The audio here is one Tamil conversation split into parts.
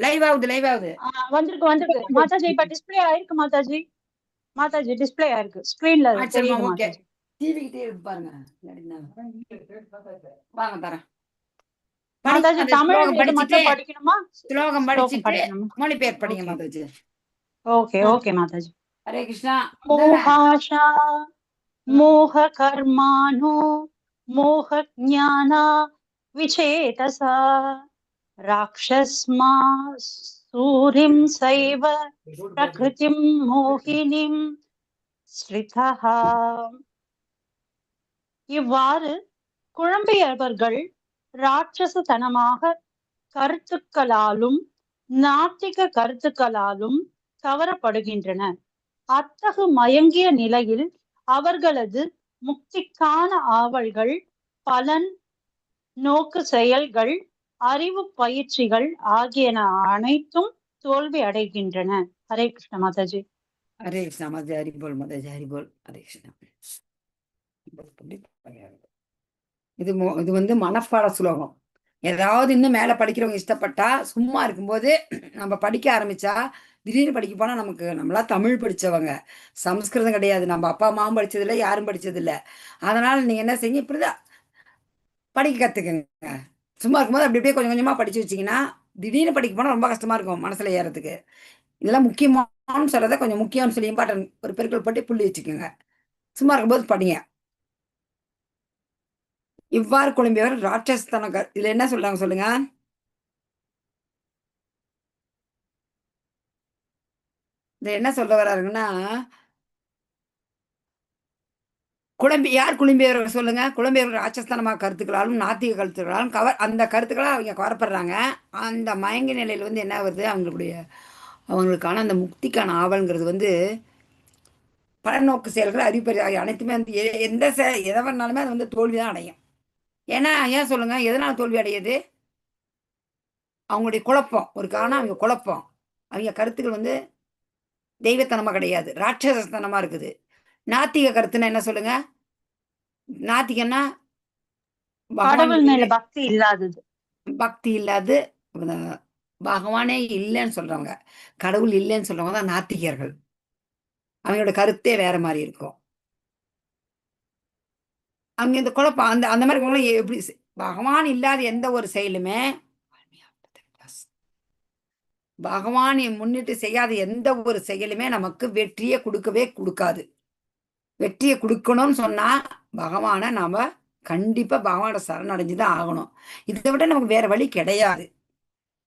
லைவ் ஆகுது, லைவ் ஆகுது. வந்திருக்கு மாதாஜி. இப்ப டிஸ்பிளே ஆயிருக்கு மாதாஜி. மாதாஜி டிஸ்பிளே ஆயிருக்கு, ஸ்கிரீன்ல சரிம்மா, தெரியுது ஓகே. மாதாஜி. டிவி கிட்டே இருக்கு பாருங்க. வாங்க தரேன். மாதாஜி அந்த தமிழ் ஸ்லோகம் இது படிச்சுட்டு மட்டும் படிக்கணுமா? ஸ்லோகம் ஸ்லோகம் படிச்சுட்டு படிக்கணுமா? மொழிபெயர்ப்பு படிங்க okay Mataji. Okay okay Mataji. Hare Krishna. மோகாஷா மோக கர்மானோ மோக ஞானா விசேதசா ராக்ஷஸ்மா சூரிம் சைவ பிரகிருதிம் மோகினிம் ஸ்ரிதஹா. இவ்வாறு குழம்பியவர்கள் ராட்சசத்தனமாக கருத்துக்களாலும் நாத்திக கருத்துக்களாலும் கவரப்படுகின்றனர். அத்தகு மயங்கிய நிலையில் அவர்களது முக்திக்கான ஆவல்கள், பலன் நோக்கு செயல்கள், அறிவு பயிற்சிகள் ஆகியன அனைத்தும் தோல்வி அடைகின்றன. ஹரே கிருஷ்ண மாதாஜி. ஹரே கிருஷ்ணா மாதாஜி. ஹரிபோல் மாதாஜி. ஹரிபோல். ஹரே கிருஷ்ணா. இது இது மனப்பாட ஸ்லோகம். ஏதாவது இன்னும் மேல படிக்கிறவங்க இஷ்டப்பட்டா சும்மா இருக்கும்போது நம்ம படிக்க ஆரம்பிச்சா திடீர்னு படிக்க போனா நமக்கு நம்மளா தமிழ் படிச்சவங்க, சமஸ்கிருதம் கிடையாது. நம்ம அப்பா அம்மாவும் படிச்சதில்லை, யாரும் படிச்சதில்லை. அதனால நீங்க என்ன செய்யுங்க, இப்படிதான் படிக்க கத்துக்கங்க. சும்மா இருக்கும்போது அப்படி அப்படியே கொஞ்சம் கொஞ்சமா படிச்சு வச்சீங்கன்னா திடீர்னு படிக்க போனா ரொம்ப கஷ்டமா இருக்கும் மனசுல ஏறதுக்கு. இதெல்லாம் முக்கியமானு சொல்றத கொஞ்சம் முக்கியம்னு சொல்லி இம்பார்ட்டன் ஒரு பெருக்கள் போட்டு புள்ளி வச்சுக்கோங்க. சும்மா இருக்கும்போது படிங்க. இவ்வாறு குழம்பியவர் ராட்சஸ்தன இதுல என்ன சொல்றாங்க சொல்லுங்க. இது என்ன சொல்ல வர்றாருங்கன்னா, யார் குழம்பியவர் சொல்லுங்க. குழம்பியவர் ராட்சஸ்தனமாக கருத்துக்களாலும் நாத்திக கருத்துக்களாலும் அந்த கருத்துக்களை அவங்க கவரப்படுறாங்க. அந்த மயங்க நிலையில் என்ன வருது, அவங்களுக்கான அந்த முக்திக்கான ஆவல்ங்கிறது பலநோக்கு செயல்கள் அறிவுப்பறி ஆகிய அனைத்துமே எந்த எதை பண்ணாலுமே அது தோல்வி தான் அடையும். ஏன்னா ஏன் சொல்லுங்க, எதனால தோல்வி அடையுது? அவங்களுடைய குழப்பம். ஒரு காரணம் அவங்க குழப்பம். அவங்க கருத்துக்கள் தெய்வத்தனமா கிடையாது, ராட்சசத்தனமா இருக்குது. நாத்திக கருத்துன்னா என்ன சொல்லுங்க? நாத்திகன்னா பகவான் கடவுள் மேல பக்தி இல்லாதது. பக்தி இல்லாது, பகவானே இல்லைன்னு சொல்றவங்க, கடவுள் இல்லைன்னு சொல்றவங்க தான் நாத்திகர்கள். அவங்களோட கருத்தே வேற மாதிரி இருக்கும். அவங்க இந்த குழப்பம் அந்த அந்த மாதிரி இருக்கவங்களும் எப்படி பகவான் இல்லாத எந்த ஒரு செயலுமே, பகவானை முன்னிட்டு செய்யாத எந்த ஒரு செயலுமே நமக்கு வெற்றியை கொடுக்கவே கொடுக்காது. வெற்றியை கொடுக்கணும்னு சொன்னா பகவானை நாம கண்டிப்பா பகவானோட சரணடைஞ்சுதான் ஆகணும். இதை விட நமக்கு வேற வழி கிடையாது.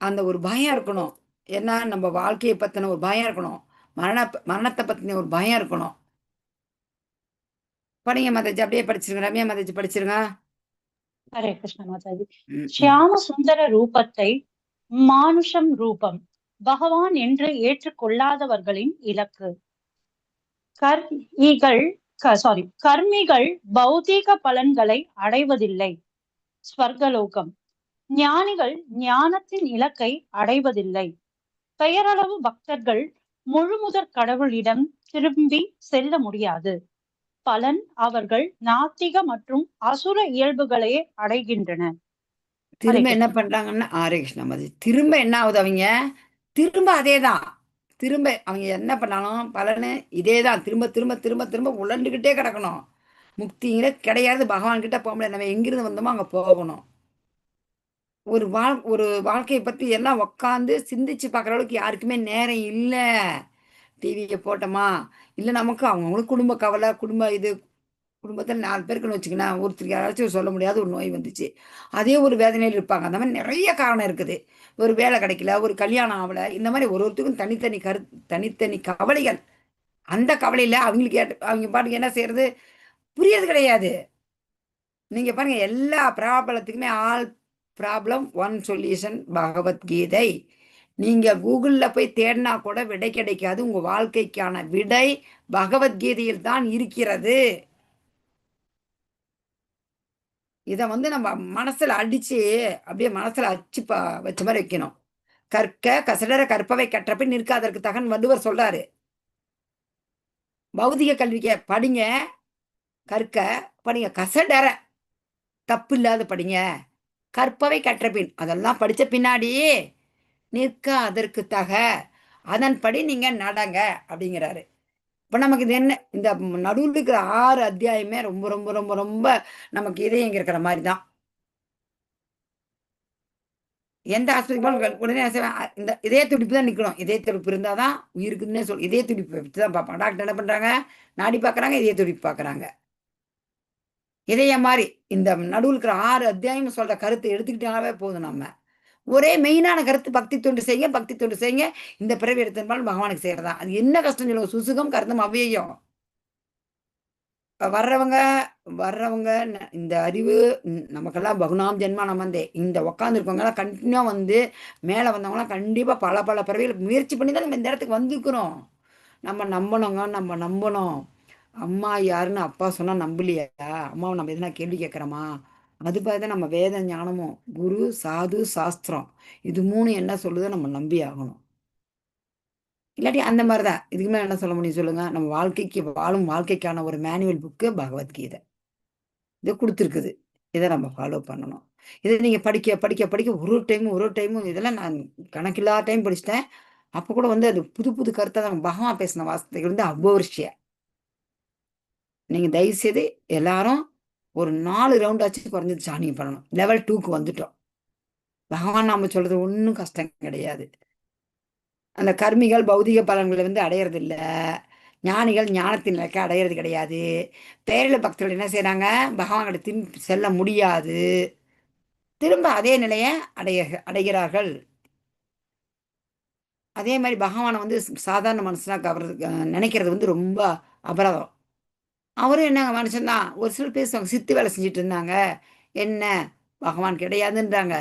அந்த ஒரு பயம் இருக்கணும். ஏன்னா நம்ம வாழ்க்கையை பத்தின ஒரு பயம் இருக்கணும். மரணத்தை பத்தின ஒரு பயம் இருக்கணும். படிங்க மாதாஜி, அப்படியே படிச்சிருங்க. ரம்யா மாதாஜி படிச்சிருங்க. ஹரே கிருஷ்ண மாதாஜி. ஷியாம சுந்தர ரூபத்தை மானுஷம் ரூபம் பகவான் என்று ஏற்றுக்கொள்ளாதவர்களின் இலக்கு. கர்மிகள் பௌதீக பலன்களை அடைவதில்லை, ஸ்வர்கலோகம். ஞானிகள் ஞானத்தின் இலக்கை அடைவதில்லை. பெயரளவு பக்தர்கள் முழுமுதற் கடவுளிடம் திரும்பி செல்ல முடியாது. பலன் அவர்கள் நாத்திக மற்றும் அசுர இயல்புகளையே அடைகின்றனர். திரும்ப என்ன பண்றாங்கன்னா, ஹரே கிருஷ்ணா மாதாஜி, திரும்ப என்ன ஆகுது, அவங்க திரும்ப அதேதான். திரும்ப அவங்க என்ன பண்ணாலும் பலனு இதேதான். திரும்ப திரும்ப திரும்ப திரும்ப உழண்டுகிட்டே கிடக்கணும். முக்திங்கிற கிடையாது. பகவான் கிட்ட போக முடியாது. நம்ம எங்கிருந்து வந்தோமோ அங்க போகணும். ஒரு வாழ்க்கையை பத்தி எல்லாம் உக்காந்து சிந்திச்சு பார்க்குற அளவுக்கு யாருக்குமே நேரம் இல்லை. டிவியை போட்டோமா, இல்லை நமக்கு அவங்களுக்கு குடும்ப கவலை, குடும்பத்தில் 4 பேருக்குன்னு வச்சுக்கணும், ஒருத்தருக்கு யாராச்சும் சொல்ல முடியாத ஒரு நோய் வந்துச்சு, அதே ஒரு வேதனையில் இருப்பாங்க. அந்த மாதிரி நிறைய காரணம் இருக்குது. ஒரு வேலை கிடைக்கல, ஒரு கல்யாணம் ஆகலை, இந்த மாதிரி ஒருத்தருக்கும் தனித்தனி கவலைகள். அந்த கவலையில் அவங்களுக்கு அவங்க பாட்டுக்கு என்ன செய்யறது புரியறது கிடையாது. நீங்க பாருங்க, எல்லா ப்ராப்ளத்துக்குமே all problem one solution Bhagavad Gita. நீங்க கூகுள்ல போய் தேடினா கூட விடை கிடைக்காது. உங்க வாழ்க்கைக்கான விடை பகவத்கீதையில் தான் இருக்கிறது. இதை நம்ம மனசுல அடிச்சு அப்படியே மனசுல அச்சு வச்ச மாதிரி வைக்கணும். கற்க கசடர கற்பவை கற்றப்பின் நிற்காதற்கு தகன் வள்ளுவர் சொல்றாரு. பௌதிக கல்விக்கு படிங்க, கற்க படிங்க, கசடர தப்பு இல்லாத படிங்க, கற்பவை கற்றபின் அதெல்லாம் படிச்ச பின்னாடி நிற்க அதற்கு தக, அதன்படி நீங்க நடங்க அப்படிங்கிறாரு. இப்ப நமக்கு இது என்ன, இந்த நடுவில் இருக்கிற 6 அத்தியாயமே ரொம்ப ரொம்ப ரொம்ப ரொம்ப நமக்கு இதயம் இருக்கிற மாதிரி தான். எந்த ஆஸ்பத்திரி போனாலும் உடனே என்ன செய்வேன், இந்த இதய துடிப்பு தான் நிக்கணும். இதய துடிப்பு இருந்தா தான் உயிருக்குன்னே இதய துடிப்பு வச்சு தான் பார்ப்பான். டாக்டர் என்ன பண்றாங்க? நாடி பார்க்குறாங்க, இதய துடிப்பு பார்க்குறாங்க. இதயம் மாரி இந்த நடுவுல இருக்கிற 6 அத்தியாயம் சொல்ற கருத்தை எடுத்துக்கிட்டாவே போதும் நம்ம. ஒரே மெயினான கருத்து பக்தி தொண்டு செய்யுங்க, பக்தி தொண்டு செய்யுங்க. இந்த பிறவி எடுத்திருந்தாலும் பகவானுக்கு செய்றதுதான். அது என்ன கஷ்டம் சொல்லுங்க? சுசுகம் கர்த்தம் அவ்யயம். வர்றவங்க வர்றவங்க இந்த அறிவு நமக்கெல்லாம் பகுனாம் ஜென்மா நமந்தே. இந்த உட்காந்துருக்கவங்கலாம் கன்டினியூவா வந்து மேல வந்தவங்கலாம் கண்டிப்பா பல பல பிறவிகள் முயற்சி பண்ணி தான் நம்ம இந்த இடத்துக்கு வந்திருக்கிறோம். நம்ம நம்பணுங்க, நம்ம நம்பணும். அம்மா யாருன்னு அப்பா சொன்னா நம்பலையா? அம்மாவ நம்ம எதுனா கேள்வி கேட்கிறோமா? அது பாதி தான் நம்ம வேத ஞானமும். குரு, சாது, சாஸ்திரம். இது 3 என்ன சொல்லுதோ நம்ம நம்பி ஆகணும். இல்லாட்டி அந்த மாரி தான். இதுக்கு மேல என்ன சொல்ல முடியும் சொல்லுங்க? நம்ம வாழ்க்கைக்கு வாழும் வாழ்க்கைக்கான ஒரு மேனுவல் புக்கு பகவத்கீதை. இது குடுத்துருக்குது. இத நம்ம ஃபாலோ பண்ணணும். இத நீங்க படிக்க, படிக்க, படிக்க ஒரு டைமும் இதெல்லாம் நான் கணக்கில்லாத டைம் படிச்சுட்டேன். அப்ப கூட வந்து அது புது புது கருத்தா தான் பகவான் பேசின வார்த்தைகள் வந்து அபௌர்ஷிய. நீங்க தயவுசெய்து எல்லாரும் ஒரு 4 ரவுண்டாச்சும் குறைஞ்சது சானியம் பண்ணணும். லெவல் 2க்கு வந்துட்டோம். பகவான் நாம சொல்றது ஒண்ணும் கஷ்டம் கிடையாது. அந்த கர்மிகள் பௌதீக பலன்களை வந்து அடையறதில்ல. ஞானிகள் ஞானத்தின் நிலைக்கு அடையறது கிடையாது. பேரில பக்தர்கள் என்ன செய்றாங்க? பகவான்கிட்ட திரும்பி செல்ல முடியாது. திரும்ப அதே நிலைய அடைய அடைகிறார்கள். அதே மாரி பகவான வந்து சாதாரண மனுஷனா நினைக்கிறது வந்து ரொம்ப அபராதம். அவரும் என்னங்க மனுஷன் தான். ஒரு சிலர் பேசுவாங்க, சித்து வேலை செஞ்சுட்டு இருந்தாங்க. என்ன? பகவான் கிடையாதுன்றாங்க.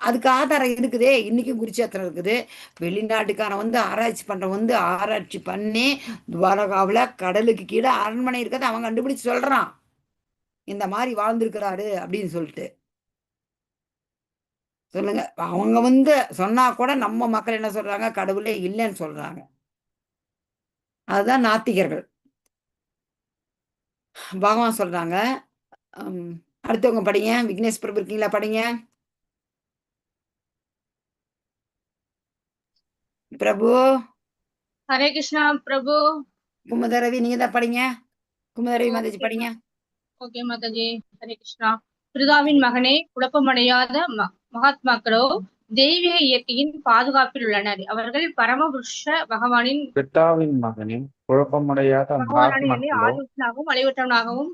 அதுக்கு ஆதாரம் இருக்குதே! இன்னைக்கும் குருச்சேத்திரம் இருக்குது. வெளிநாட்டுக்காரன் வந்து ஆராய்ச்சி பண்றவன் வந்து ஆராய்ச்சி பண்ணி, துவாரகாவுல கடலுக்கு கீழ அரண்மனை இருக்கிறத அவன் கண்டுபிடிச்சு சொல்றான். இந்த மாரி வாழ்ந்திருக்கிறாரு அப்படின்னு சொல்லிட்டு. சொல்லுங்க. அவங்க வந்து சொன்னா கூட நம்ம மக்கள் என்ன சொல்றாங்க? கடவுளே இல்லன்னு சொல்றாங்க. அதுதான் நாத்திகர்கள். பகவான் சொல்றாங்க. ம். அடுத்தவங்க படிங்க. விக்னேஷ் பிரபு இருக்கீங்களா? படிங்க. பிரபு, ஹரே கிருஷ்ணா பிரபு. குமுதரவி நீங்க தான் படிங்க. குமுதரவி மாதாஜி ஓகே படிங்க. ஓகே மாதாஜி. ஹரே கிருஷ்ணா. பிருதாவின் மகனே, குழப்பமடையாத மகாத்மாக்களோ தெய்வீக இயற்கையின் பாதுகாப்பில் உள்ளனர். அவர்கள் பரமபுருஷ பகவானின் பிதாவின் மகனே, குழப்பமடையாத பகவானின் மகாத்மாக்களோ ஆதித்தனாகவும் அழிவற்றவனாகவும்.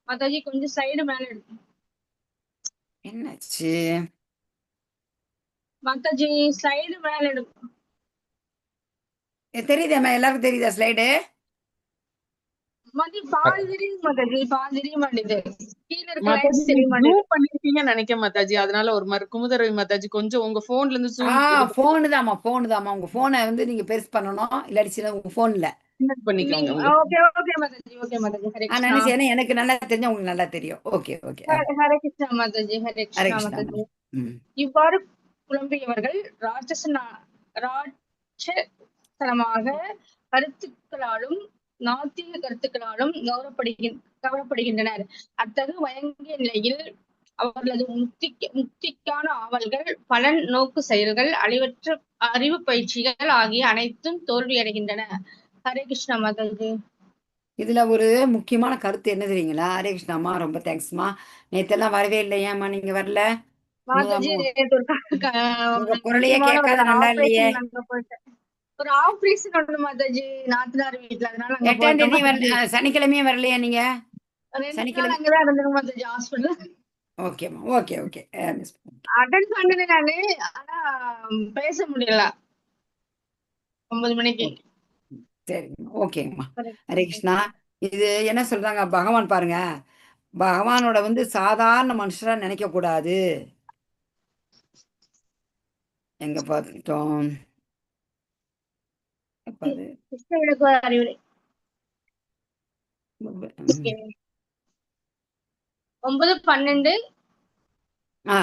மாதாஜி கொஞ்சம் சைடு மேல எடுங்க. என்னாச்சு? மாதாஜி ஸ்லைடு மேல எடுங்க. தெரியுதாம்மா? எல்லாருக்கும் தெரியுதா ஸ்லைடு? மாதாஜி பாதி தெரியுது மாதாஜி, பாதி தெரிய மாட்டேங்குது. கீழ இருக்க மாதாஜி லைன்ஸ் தெரிய நீங்க மாட்டேங்குது. ஜூம் பண்ணிருக்கீங்கன்னு நினைக்கிறேன் மாதாஜி. அதனால ஒரு மாதிரி குமுதரவி மாதாஜி கொஞ்சம் உங்க போன்ல இருந்து ஆ ஜூம் இது ஃபோனு தாம்மா. உங்க ஃபோன வந்து நீங்க பெருசு பண்ணணும். இல்லாட்டி சின்ன உங்க ஃபோன்ல. சின்னது பண்ணிக்கோங்க உங்க okay okay Mataji, okay Mataji. Hare நான் கிருஷ்ணா. நினைச்சேன், ஏன்னா எனக்கு நல்லா தெரிஞ்சா உங்களுக்கு நல்லா தெரியும். Okay, okay. ஹரே கிருஷ்ணா மாதாஜி, ஹரே ஹரே கிருஷ்ணா கிருஷ்ணாம்மா. மாதாஜி. ம். இவ்வாறு புலம்பியவர்கள் ராட்சசத்தனமாக கருத்துக்களாலும் நாத்திக கருத்துக்களாலும் கவரப்படுகின்றனர். அத்தகு வயங்கிய நிலையில் அவர்களது முக்திக்கான ஆவல்கள், பலன் நோக்கு செயல்கள், அழிவற்ற அறிவு பயிற்சிகள் ஆகிய அனைத்தும் தோல்வியடைகின்றன. ஹரே கிருஷ்ணா மாதாஜி. இதுல ஒரு முக்கியமான கருத்து என்ன தெரியுங்களா? ஹரே கிருஷ்ணாம்மா. ரொம்ப தேங்க்ஸ்மா. நேத்தெல்லாம் வரவே இல்லையேம்மா, நீங்க வரல? மாதாஜி உங்க நேத்து ஒரு உங்க குரலையே முக்கியமான ஒரு கேட்காத நல்லா இல்லையே. ஆபரேஷன் அங்க போயிட்டேன். ஒரு ஆபரேஷன் ஒண்ணு மாதாஜி, நாத்தனார் வீட்டுல, அதனால அங்க 8ஆம் போயிட்டோம் தேதி மாதாஜி. சனிக்கிழமையும் வரலையா நீங்க? 2 நாள் சனிக்கிழமை. அங்கதான் இருந்தேங்க மாதாஜி, ஹாஸ்பிட்டல். ஓகேம்மா. Okay, okay. மிஸ். அட்டன் பண்ணேன் நானு. ஆனா பேச முடியல 9 மணிக்கு. ஓகே. சரிங்கம்மா. ஓகேங்கம்மா. ஹரே கிருஷ்ணா. இது என்ன சொல்றாங்க பகவான் பாருங்க. பகவானோட வந்து சாதாரண மனுஷரா நினைக்கக்கூடாது. எங்க பார்த்தோம்? எப்ப அது? கிருஷ்ண விளக்கு அறிவுரை. ம். 9:12. ஆ.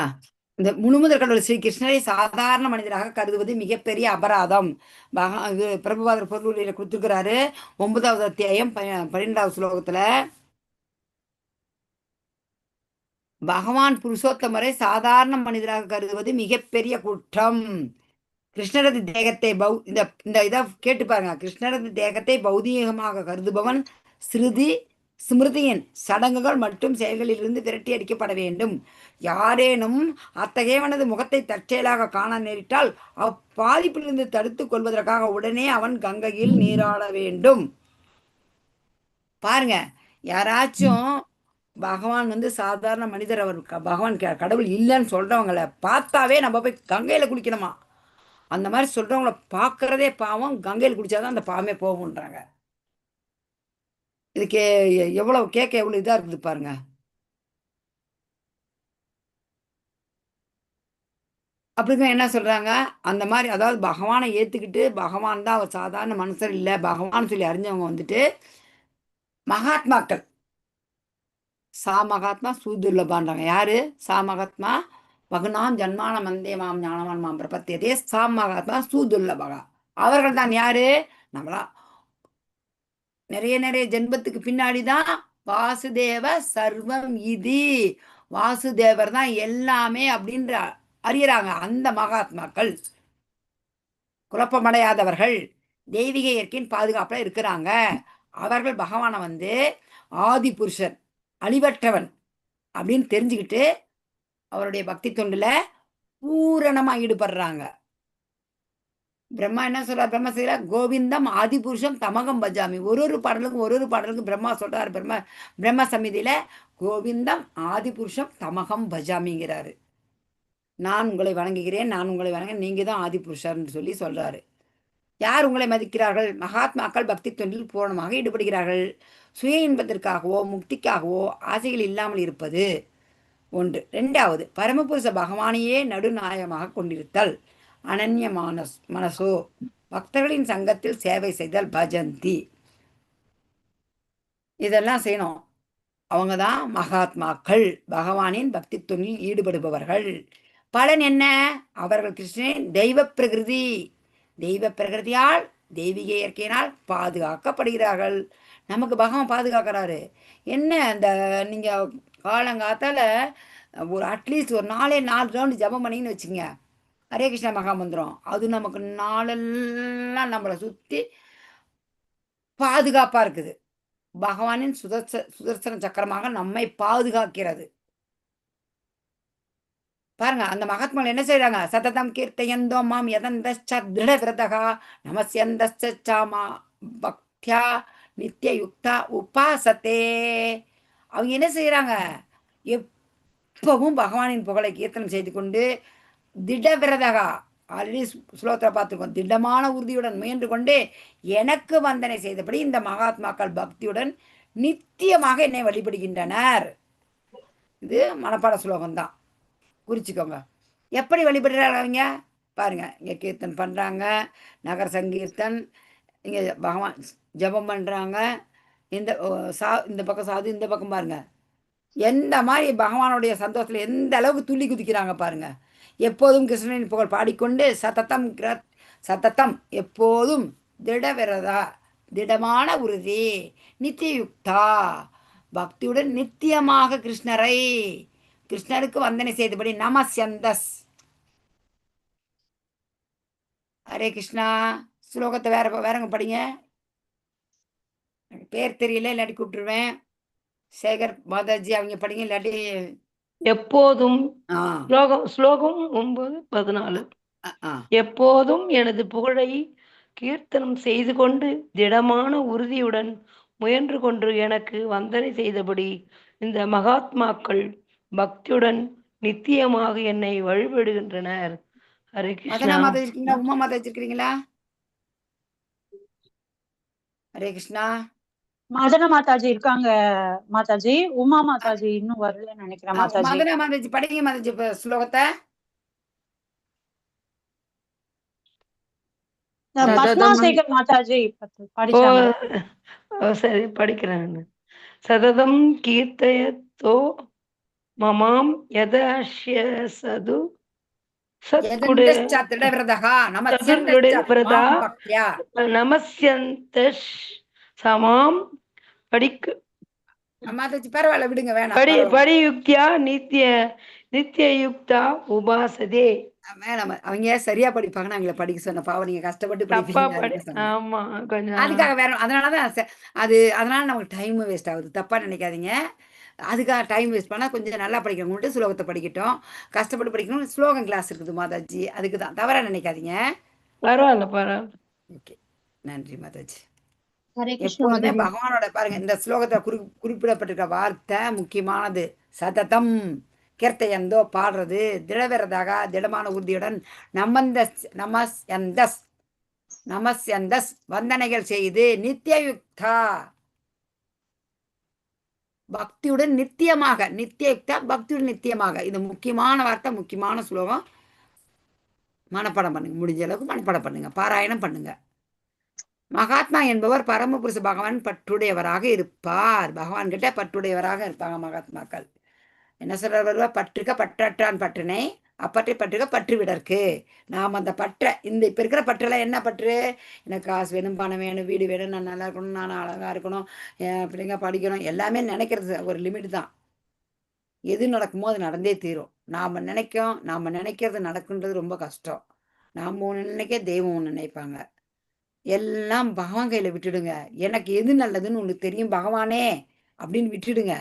இந்த முழுமுதற் கடவுள் ஸ்ரீ கிருஷ்ணரை சாதாரண மனிதராக கருதுவது மிகப்பெரிய அபராதம். இது பிரபுபாதர் பொருளுரையில குடுத்துருக்கிறாரு. 9வது அத்தியாயம் 12வது ஸ்லோகத்துல. பகவான் புருஷோத்தமரை சாதாரண மனிதராக கருதுவது மிகப்பெரிய குற்றம். கிருஷ்ணரது தேகத்தை இந்த இந்த இதை கேட்டு பாருங்க. கிருஷ்ணரது தேகத்தை பௌதீகமாக கருதுபவன் ஸ்ருதி ஸ்மிருதியின் சடங்குகள் மற்றும் செயல்களிலிருந்து விரட்டி அடிக்கப்பட வேண்டும். யாரேனும் அத்தகையவனது முகத்தை தற்செயலாக காண நேரிட்டால் அப்பாதிப்பிலிருந்து தடுத்துக் கொள்வதற்காக உடனே அவன் கங்கையில் நீராட வேண்டும். பாருங்க, யாராச்சும் பகவான் சாதாரண மனிதர், அவர் பகவான் கடவுள் இல்லைன்னு சொல்றவங்களை பார்த்தாவே நம்ம போய் கங்கையில குளிக்கணுமா? அந்த மாதிரி சொல்றவங்கள பார்க்கறதே பாவம், கங்கையில் குடிச்சாதான் அந்த பாவமே போகும்ன்றாங்க. இதுக்கு எவ்வளவு கேட்க எவ்வளவு இதா இருக்குது பாருங்க. அப்படிங்க என்ன சொல்றாங்க, அந்த மாதிரி அதாவது பகவானை ஏத்துக்கிட்டு பகவான் தான் அவர் சாதாரண மனுஷர் இல்லை பகவான் சொல்லி அறிஞ்சவங்க மகாத்மாக்கள். சா மகாத்மா சூதுர்லபான்றாங்க. யாரு சா மகாத்மா? பகுனாம் ஜன்மான மந்தே மாம் ஞானவான் மாம் பிரபத்தியதே சா மகாத்மா சூதுர்லபகா. அவர்கள் தான் யாரு? நம்மளா நிறைய ஜென்மத்துக்கு பின்னாடிதான் வாசுதேவ சர்வம் இது, வாசுதேவர் தான் எல்லாமே அப்படின்ற அறியறாங்க. அந்த மகாத்மாக்கள் குழப்பமடையாதவர்கள், தெய்வீக இயற்கையின் பாதுகாப்புல இருக்கிறாங்க. அவர்கள் பகவானை ஆதி புருஷன், அழிவற்றவன் அப்படின்னு தெரிஞ்சுக்கிட்டு அவருடைய பக்தி தொண்டுல பூரணமா ஈடுபடுறாங்க. பிரம்மா என்ன சொல்றார்? பிரம்மா செய்யறார், கோவிந்தம் ஆதிபுருஷம் தமகம் பஜாமி. ஒரு பாடலுக்கும் பிரம்மா சொல்றாரு. பிரம்ம சமிதியில கோவிந்தம் ஆதிபுருஷம் தமகம் பஜாமிங்கிறாரு. நான் உங்களை வணங்குகிறேன், நான் உங்களை வணங்க, நீங்க தான் ஆதிபுருஷர்னு சொல்லி சொல்றாரு. யார் உங்களை மதிக்கிறார்கள்? மகாத்மாக்கள் பக்தி தொண்டில் பூரணமாக ஈடுபடுகிறார்கள். சுய இன்பத்திற்காகவோ முக்திக்காகவோ ஆசைகள் இல்லாமல் இருப்பது ஒன்று. இரண்டாவது, பரமபுருஷ பகவானையே நடுநாயகமாக கொண்டிருத்தல். அனன்ய மனசோ பக்தர்களின் சங்கத்தில் சேவை செய்தல் பஜந்தி. இதெல்லாம் செய்யணும். அவங்க தான் மகாத்மாக்கள், பகவானின் பக்தி தொண்டில் ஈடுபடுபவர்கள். பலன் என்ன? அவர்கள் கிருஷ்ணனின் தெய்வ பிரகிருதி, தெய்வ பிரகிருதியால் தெய்வீக இயற்கையினால் பாதுகாக்கப்படுகிறார்கள். நமக்கு பகவான் பாதுகாக்கிறாரு. என்ன இந்த நீங்க காலங்காத்தால ஒரு அட்லீஸ்ட் ஒரு 4 ரவுண்டு ஜபம் பண்ணிங்கன்னு வச்சுங்க, ஹரே கிருஷ்ணா மகாமந்திரம், அது நமக்கு நாளெல்லாம் நம்மளை சுற்றி பாதுகாப்பாக இருக்குது. பகவானின் சுதர்சன சக்கரமாக நம்மை பாதுகாக்கிறது. பாருங்க, அந்த மகாத்மாக்கள் என்ன செய்யறாங்க? சததம் கீர்த்தயந்தோ மாம் யதந்தச்ச திருட விரதகா நமஸ்யந்தச்சாமா பக்தியா நித்திய யுக்தா உபாசத்தே. அவங்க என்ன செய்யறாங்க? எப்பவும் பகவானின் புகழை கீர்த்தனம் செய்து கொண்டு திட விரதகா, ஆல்ரெடி ஸ்லோகத்தில் பார்த்துருக்கோம், திடமான உறுதியுடன் முயன்று கொண்டு எனக்கு வந்தனை செய்தபடி இந்த மகாத்மாக்கள் பக்தியுடன் நித்தியமாக என்னை வழிபடுகின்றனர். இது மனப்பாட ஸ்லோகம்தான், குறிச்சிக்கோங்க. எப்படி வழிபடுறாங்க அவங்க பாருங்க. இங்கே கீர்த்தன் பண்ணுறாங்க, நகர சங்கீர்த்தன், இங்கே பகவான் ஜபம் பண்ணுறாங்க. இந்த பக்கம் சாது, இந்த பக்கம் பாருங்க எந்த மாதிரி பகவானுடைய சந்தோஷத்தில் எந்த அளவுக்கு துள்ளி குதிக்கிறாங்க பாருங்க. எப்போதும் கிருஷ்ணனின் புகழ் பாடிக்கொண்டு சத்தத்தம் எப்போதும் திடவிரதா, திடமான உறுதி, நித்தியுக்தா பக்தியுடன் நித்தியமாக கிருஷ்ணருக்கு வந்தனை செய்தபடி நமஸ்யந்தஸ். ஹரே கிருஷ்ணா. ஸ்லோகத்தை வேறங்க படிங்க, பேர் தெரியல, இல்லாட்டி கூப்பிட்டுருவேன். சேகர் மாதாஜி அவங்க படிங்க, இல்லாட்டி எப்போதும் ஸ்லோகம் 9:14. எப்போதும் எனது புகழை கீர்த்தனம் செய்து கொண்டு திடமான உறுதியுடன் முயன்று கொண்டு எனக்கு வந்தனை செய்தபடி இந்த மகாத்மாக்கள் பக்தியுடன் நித்தியமாக என்னை வழிபடுகின்றனர். ஹரே கிருஷ்ணா. உமா மாதாஜி இருக்கிறீங்களா? ஹரே கிருஷ்ணா. மதன மாதாஜி இருக்காங்க மாதாஜி. உமா மாதாஜி இன்னும் வரலன்னு நினைக்கிறேன் மாதாஜி. மதன மாதாஜி படிங்க மாதாஜி ஸ்லோகத்தை. பத்மாசேகர் மாதாஜி படிச்சாங்க. சரி, படிக்கிறேன். சததம் கீர்த்தயத்தோ மமாம் யதஸ்யசது நமஸ்யந்தஸ் சமாம் பரவாயில்ல விடுங்க, வேணாம். படியுக்தியா நித்தியயுக்தா உபாசதே. மேடம் அவங்க சரியா படிப்பாங்கன்னு அவங்கள படிக்க சொன்ன பாவம், நீங்க கஷ்டப்பட்டு தப்பா படிப்பீங்க படி அதுக்கு சொன்னேன். ஆமா கொஞ்சம் அதுக்காக வேற அதனாலதான் அதனால நமக்கு டைம் வேஸ்ட் ஆகுது. தப்பா நினைக்காதீங்க. அதுக்காக டைம் வேஸ்ட் பண்ணா கொஞ்சம் நல்லா படிக்கிறவங்கள்ட்ட ஸ்லோகத்தை படிக்கட்டும். கஷ்டப்பட்டு படிக்கணும். ஸ்லோகம் கிளாஸ் இருக்குது மாதாஜி, அதுக்கு தான். தவறா நினைக்காதீங்க. பரவாயில்ல. ஓகே, நன்றி மாதாஜி. ஹரே கிருஷ்ணா எப்போதுமே மாதாஜி. பகவானோட பாருங்க, இந்த ஸ்லோகத்தை குறிப்பிடப்பட்டிருக்க வார்த்தை முக்கியமானது. சததம் கீர்த்தையந்தோ பாடுறது, திடவிரதாக திடமான உறுதியுடன் நமஸ்யந்தஸ் வந்தனைகள் செய்து நித்தியயுக்தா பக்தியுடன் நித்தியமாக, நித்தியயுக்தா பக்தியுடன் நித்தியமாக. இது முக்கியமான வார்த்தை, முக்கியமான ஸ்லோகம். மனப்பாடம் பண்ணுங்க, முடிஞ்ச அளவுக்கு மனப்பாடம் பண்ணுங்க, பாராயணம் பண்ணுங்க. மகாத்மா என்பவர் பரமபுருஷ பகவான் பற்றுடையவராக இருப்பார். பகவான் கிட்ட பற்றுடையவராக இருப்பாங்க மகாத்மாக்கள். என்ன சொல்றவர், பற்றுக்க பற்றற்றான் பற்றினை அப்பற்றை பற்றுக்க பற்று விடற்கு. நாம் அந்த பற்றை, இந்த இப்ப இருக்கிற பற்றெல்லாம் என்ன பற்று? எனக்கு காசு வேணும், பணம் வேணும், வீடு வேணும், நான் நல்லா இருக்கணும், நான் அழகா இருக்கணும், என் பிள்ளைங்க படிக்கணும், எல்லாமே நினைக்கிறது ஒரு லிமிட் தான். எது நடக்குமோ அது நடந்தே தீரும். நாம நினைக்கிறது நடக்குன்றது ரொம்ப கஷ்டம். நாம ஒன்று நினைக்க தெய்வம் ஒன்று நினைப்பாங்க. எல்லாம் பகவான் கையில விட்டுடுங்க. எனக்கு எது நல்லதுன்னு உங்களுக்கு தெரியும் பகவானே அப்படின்னு விட்டுடுங்க.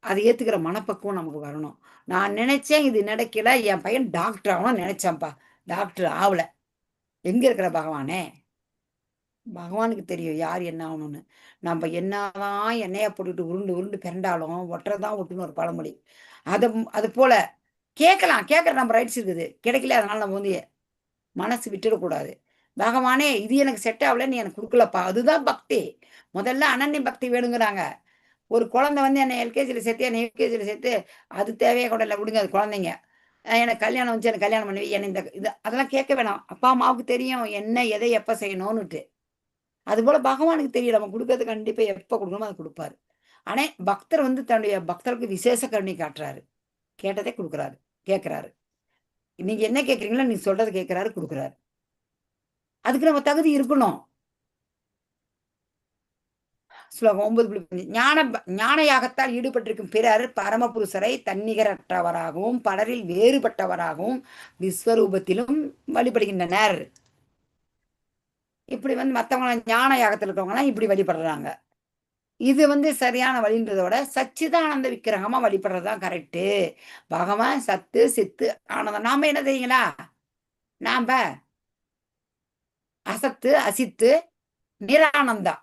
அதை ஏத்துக்கிற மனப்பக்குவம் நமக்கு வரணும். நான் நினைச்சேன், இது நடக்கல, என் பையன் டாக்டர் ஆகணும் நினைச்சான்ப்பா, டாக்டர் ஆகல. எங்க இருக்கிற பகவானே? பகவானுக்கு தெரியும் யார் என்ன ஆகணும்னு. நம்ம என்னதான் எண்ணெய போட்டுட்டு உருண்டு உருண்டு பிறண்டாலும் ஒட்டுறதான் ஒட்டுன்னு ஒரு பழமொழி. அது போல கேட்கிற நம்ம ரைட்ஸ் இருக்குது, கிடைக்கல, அதனால நம்ம வந்து மனசு விட்டுடக்கூடாது. பகவானே இது எனக்கு செட் ஆகல, நீ எனக்கு கொடுக்கலப்பா. அதுதான் பக்தி. முதல்ல அனன்ய பக்தி வேணுங்கிறாங்க. ஒரு குழந்தை வந்து என்னை எல்கேஜியில் சேர்த்து, என்னை யூகேஜியில் சேர்த்து, அது தேவையே கூட இல்லை, விடுங்க, அது குழந்தைங்க. எனக்கு கல்யாணம் வந்து எனக்கு கல்யாணம் பண்ணி என்னை இது அதெல்லாம் கேட்க வேணாம். அப்பா அம்மாவுக்கு தெரியும் என்ன எதை எப்போ செய்யணும்னுட்டு. அதுபோல பகவானுக்கு தெரியும் நம்ம கொடுக்கறது கண்டிப்பாக எப்போ கொடுக்கணுமோ அதை கொடுப்பாரு. ஆனால் பக்தர் வந்து தன்னுடைய பக்தருக்கு விசேஷ கருணை காட்டுறாரு. கேட்டதே கொடுக்குறாரு, கேட்குறாரு. நீங்க என்ன கேட்குறீங்களோ நீ சொல்றது கேட்குறாரு, கொடுக்குறாரு. அதுக்கு நம்ம தகுதி இருக்கணும். ஸ்லோகம் 9.5. ஞான யாகத்தால் ஈடுபட்டிருக்கும் பிறர் பரமபுருஷரை தன்னிகரற்றவராகவும் பலரில் வேறுபட்டவராகவும் விஸ்வரூபத்திலும் வழிபடுகின்றனர். இப்படி வந்து மற்றவங்க ஞான யாகத்தில் இருக்கவங்கலாம் இப்படி வழிபடுறாங்க. இது வந்து சரியான வழின்றதோட சச்சிதானந்த விக்கிரகமா வழிபடுறதுதான் கரெக்டு. பகவான் சத்து சித்து ஆனந்தம். நாம என்ன தெரியுங்களா? நாம அசத்து அசித்து நிரானந்தா,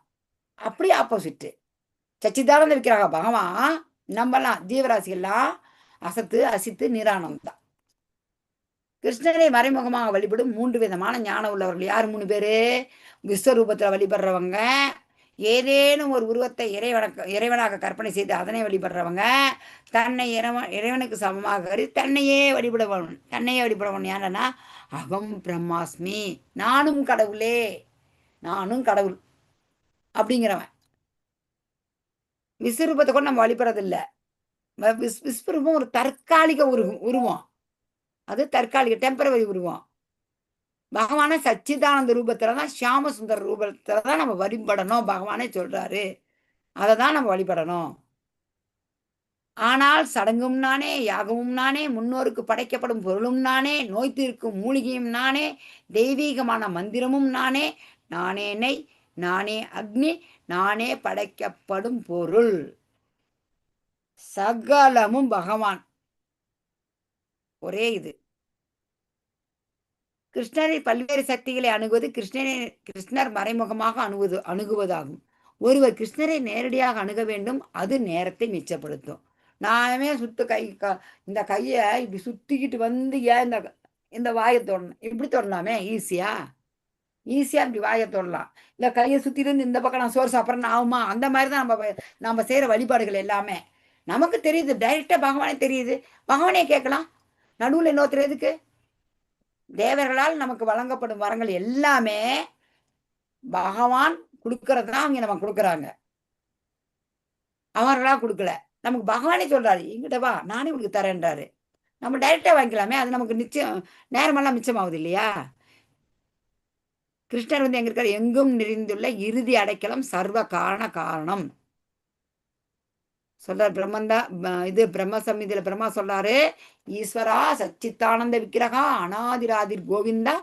அப்படி ஆப்போசிட். சச்சிதானந்த விக்கிரக பகவான், நம்மலாம் ஜீவராசிகள்லாம் அசத்து அசித்து நிரானந்தா. கிருஷ்ணரை மறைமுகமாக வழிபடும் 3 விதமான ஞானம் உள்ளவர்கள். யார் 3 பேரு? விஸ்வரூபத்தில் வழிபடுறவங்க, ஏதேனும் ஒரு உருவத்தை இறைவனாக கற்பனை செய்து அதனை வழிபடுறவங்க, தன்னை இறைவனுக்கு சமமாக கருதி தன்னையே வழிபடுவன். யாருன்னா அகம் பிரம்மாஸ்மி, நானும் கடவுளே, நானும் கடவுள் அப்படிங்கிறவன். விஸ்வரூபத்தை கூட நம்ம வழிபடுறதில்லை. விஸ்வரூபம் ஒரு தற்காலிக உருவம். அது தற்காலிக டெம்பரவரி உருவம். பகவான சச்சிதானந்த ரூபத்துலதான், ஷியாம சுந்தர ரூபத்துலதான் நம்ம வழிபடணும். பகவானே சொல்றாரு, அதை தான் நம்ம வழிபடணும். ஆனால் சடங்கும் நானே, யாகமும் நானே, முன்னோருக்கு படைக்கப்படும் பொருளும் நானே, நோய் தீர்க்கும் மூலிகையும் நானே, தெய்வீகமான மந்திரமும் நானே, நானே நெய், நானே அக்னி, நானே படைக்கப்படும் பொருள், சகலமும் பகவான். ஒரே இது. கிருஷ்ணரை பல்வேறு சக்திகளை அணுகுவது கிருஷ்ணர் மறைமுகமாக அணுகுவதாகும். ஒருவர் கிருஷ்ணரை நேரடியாக அணுக வேண்டும், அது நேரத்தை மிச்சப்படுத்தும். நானே இந்த கையை இப்படி சுத்திக்கிட்டு வந்து ஏன் இந்த வாயை தொடணும், இப்படி தொடலாமே, ஈஸியா இப்படி வாயை தொடலாம். இந்த கையை சுத்திட்டு இருந்து இந்த பக்கம் நான் சோறு சாப்பிட்றேன்னு ஆகுமா? அந்த மாதிரி தான் நம்ம செய்யற வழிபாடுகள் எல்லாமே. நமக்கு தெரியுது, டைரக்டா பகவானே தெரியுது, பகவானே கேட்கலாம். நடுவில் இன்னொருத்தர் எதுக்கு? தேவர்களால் நமக்கு வழங்கப்படும் வரங்கள் எல்லாமே பகவான் கொடுக்கறது தான். அவங்க நமக்கு கொடுக்குறாங்க, அவர்களா கொடுக்கல. நமக்கு பகவானே சொல்றாரு, எங்கிட்ட வா, நானே உங்களுக்கு தரேன்றாரு. நம்ம டைரக்டா வாங்கிக்கலாமே, அது நமக்கு நிச்சயம் நேரமெல்லாம் மிச்சமாகுது இல்லையா? கிருஷ்ணர் வந்து எங்க இருக்காரு? எங்கும் நிறைந்துள்ள இறுதி அடைக்கலம், சர்வ காரணம். சொல்றார் பிரம்மந்தா இது பிரம்ம சம்மிதியில பிரம்மா சொல்றாரு, ஈஸ்வரா சச்சித்தானந்த விக்கிரகா அனாதிராதிர் கோவிந்தா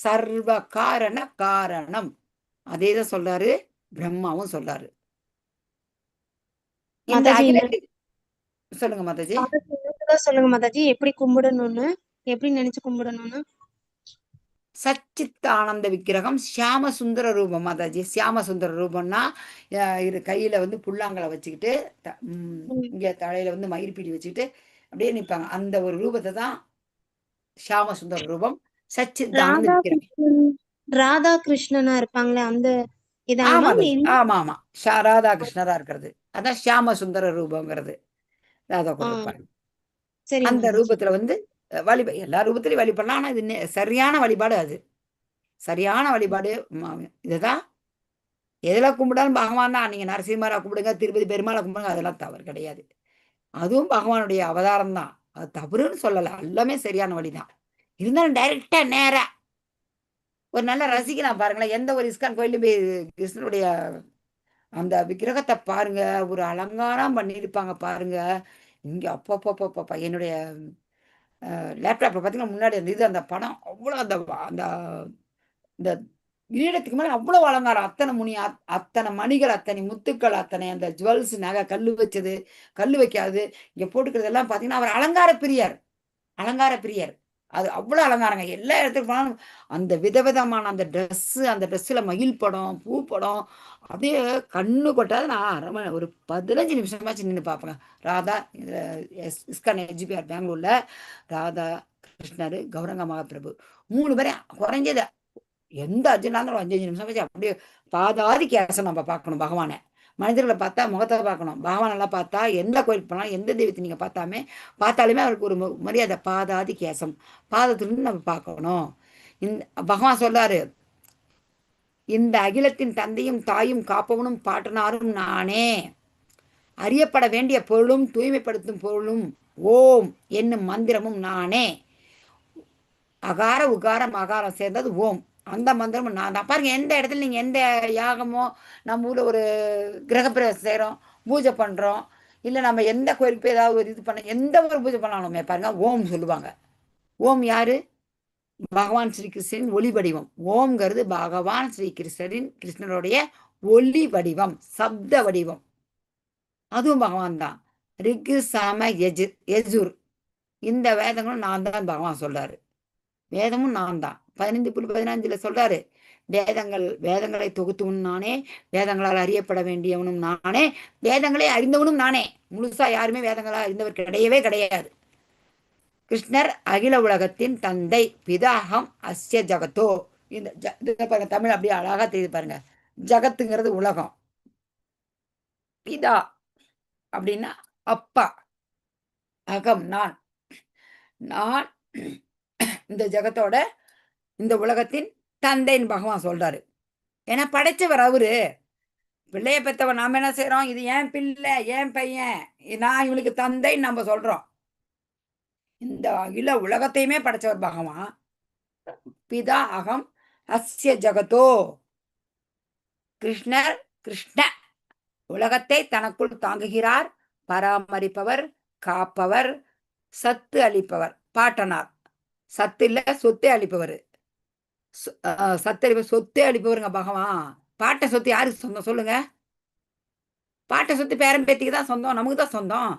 சர்வ காரண காரணம். அதேதான் சொல்றாரு, பிரம்மாவும் சொல்றாரு. இந்த மாதாஜி அகிலத்தில் சொல்லுங்க மாதாஜி. இன்னொருதான் சொல்லுங்க மாதாஜி, எப்படி கும்பிடணும்னு, எப்படி நினைச்சு கும்பிடணும்னு. சச்சித் ஆனந்த விக்கிரகம் சியாம சுந்தர ரூபம் மாதாஜி. சியாம சுந்தர ரூபம்னா இரு கையில வந்து புல்லாங்கலை வச்சுக்கிட்டு இங்க தலையில வந்து மயிர்பீடி வச்சுக்கிட்டு அப்படியே நிற்பாங்க. அந்த ஒரு ரூபத்தை தான் சியாம சுந்தர ரூபம், சச்சித் ஆனந்த ராதா விக்கிரகம். கிருஷ்ணன் ராதா கிருஷ்ணனா இருப்பாங்களே அந்த இதாங்க ஆமா மேம்? ஆமா ஆமா ராதா கிருஷ்ணரா இருக்கிறது அதான் சியாம சுந்தர ரூபங்கிறது. ராதா கூட இருப்பாங்க. சரி அந்த மாதாஜி. ரூபத்துல வந்து எல்லா ரூபத்திலையும் வழிபடலாம். ஆனா இது சரியான வழிபாடு. அது சரியான வழிபாடு. இதுதான் எதுல கும்பிடாலும் பகவான் தான். நீங்க நரசிம்மரா கும்பிடுங்க, திருப்பதி பெருமாளை கும்பிடுங்க, அதெல்லாம் தவறு கிடையாது. அதுவும் பகவானுடைய அவதாரம் தான். அது தவறுன்னு சொல்லல, எல்லாமே சரியான வழிதான். இருந்தாலும் டைரக்டா நேரா ஒரு நல்ல ரசிக்கலாம் பாருங்களேன். எந்த ஒரு இஸ்கான் கோயிலும் போய் கிருஷ்ணனுடைய அந்த விக்கிரகத்தை பாருங்க, ஒரு அலங்காரம் பண்ணியிருப்பாங்க பாருங்க. இங்க அப்பப்பப்பப்பா என்னுடைய லேப்டாப்ல பார்த்தீங்கன்னா முன்னாடி அந்த அந்த படம் அவ்வளோ அந்த அந்த இந்த கிரீடத்துக்கு மேலே அவ்வளோ அலங்காரம். அத்தனை அத்தனை மணிகள், அத்தனை முத்துக்கள், அத்தனை அந்த ஜுவல்ஸ் நகை, கல் வச்சது, கல் வைக்காது, இங்கே போட்டுக்கிறது எல்லாம் பார்த்தீங்கன்னா அவர் அலங்கார பிரியர். அலங்கார பிரியர். அது அவ்வளோ அலங்காரங்க. எல்லா இடத்துக்கு போனாலும் அந்த விதவிதமான அந்த ட்ரெஸ்ஸு, அந்த ட்ரெஸ்ஸில் மயில் படம், பூ படம், அப்படியே கண்ணு கொட்டாது. நான் ஒரு 15 நிமிஷமாச்சு நின்று பார்ப்பேங்க. ராதா இஸ்கான் எஜிபிஆர் பெங்களூர்ல ராதா கிருஷ்ணர், கௌரங்க மகாபிரபு 3 பேரும் குறைஞ்சது எந்த அர்ஜென்டாக இருந்தாலும் 5 நிமிஷம் வச்சு அப்படியே பாதாதி கேசம் நம்ம பார்க்கணும். பகவானை மனிதர்களை பார்த்தா முகத்தை பார்க்கணும். பகவானெல்லாம் பார்த்தா எந்த கோயிலுக்கு போனாலும் எந்த தெய்வத்தை நீங்கள் பார்த்தாலுமே அவருக்கு ஒரு மரியாதை. பாதாதி கேசம், பாதத்திலிருந்து நம்ம பார்க்கணும். பகவான் சொல்றாரு, இந்த அகிலத்தின் தந்தையும் தாயும் காப்பவனும் பாட்டனாரும் நானே, அறியப்பட வேண்டிய பொருளும் தூய்மைப்படுத்தும் பொருளும் ஓம் என்னும் மந்திரமும் நானே. அகார உகாரம் அகாரம் சேர்ந்தது ஓம். அந்த மந்திரமும் நான் தான். பாருங்க, எந்த இடத்துல நீங்கள் எந்த யாகமோ, நம்ம ஊரில் ஒரு கிரகப்பிரவேசம் செய்கிறோம், பூஜை பண்ணுறோம், இல்லை நம்ம எந்த கோயிலுக்கு போய் ஏதாவது ஒரு இது பண்ண, எந்த ஒரு பூஜை பண்ணாலுமே பாருங்க ஓம் சொல்லுவாங்க. ஓம் யாரு? பகவான் ஸ்ரீ கிருஷ்ணரின் ஒளி வடிவம். ஓம்ங்கிறது பகவான் ஸ்ரீ கிருஷ்ணருடைய ஒளி வடிவம், சப்த வடிவம். அதுவும் பகவான் தான். ரிக்கு சாம யஜுர் இந்த வேதங்களும் நான் தான் பகவான் சொல்றாரு. வேதமும் நான் தான். 15:15 சொல்றாரு, வேதங்களை தொகுத்தவனும் நானே, வேதங்களால் அறியப்பட வேண்டியவனும் நானே, வேதங்களை அறிந்தவனும் நானே. முழுசா யாருமே வேதங்களால் அறிந்தவர் கிடையவே கிடையாது. கிருஷ்ணர் அகில உலகத்தின் தந்தை. பிதாகம் அஸ்ய ஜகத்தோ. இந்த பாருங்க, தமிழ் அப்படியே அழகா தெரியுது பாருங்க. ஜகத்துங்கிறது உலகம். பிதா அப்படின்னா அப்பா, அகம் நான். நான் இந்த ஜகத்தோட இந்த உலகத்தின் தந்தைன்னு பகவான் சொல்றாரு. ஏன்னா படைச்சவர் அவரு. பிள்ளைய பெற்றவர் நாம என்ன செய்யறோம்? இது ஏன் பிள்ளை, ஏன் பையன், நான் இவனுக்கு தந்தைன்னு நம்ம சொல்றோம். இந்த அகில உலகத்தையுமே படைச்சவர் பகவான். பிதா அகம் அஸ்ய ஜகத்தோ. கிருஷ்ணர் கிருஷ்ண உலகத்தை தனக்குள் தாங்குகிறார், பராமரிப்பவர், காப்பவர், சத்து அளிப்பவர், பாட்டனார். சத்து இல்ல, சொத்தை அளிப்பவர். சொத்தே அளிப்பவருங்க பகவான். பாட்டை சொத்து யாருக்கு சொந்தம் சொல்லுங்க? பாட்டை சொத்து பேரன் பேத்திக்கு தான் சொந்தம், நமக்கு தான் சொந்தம்.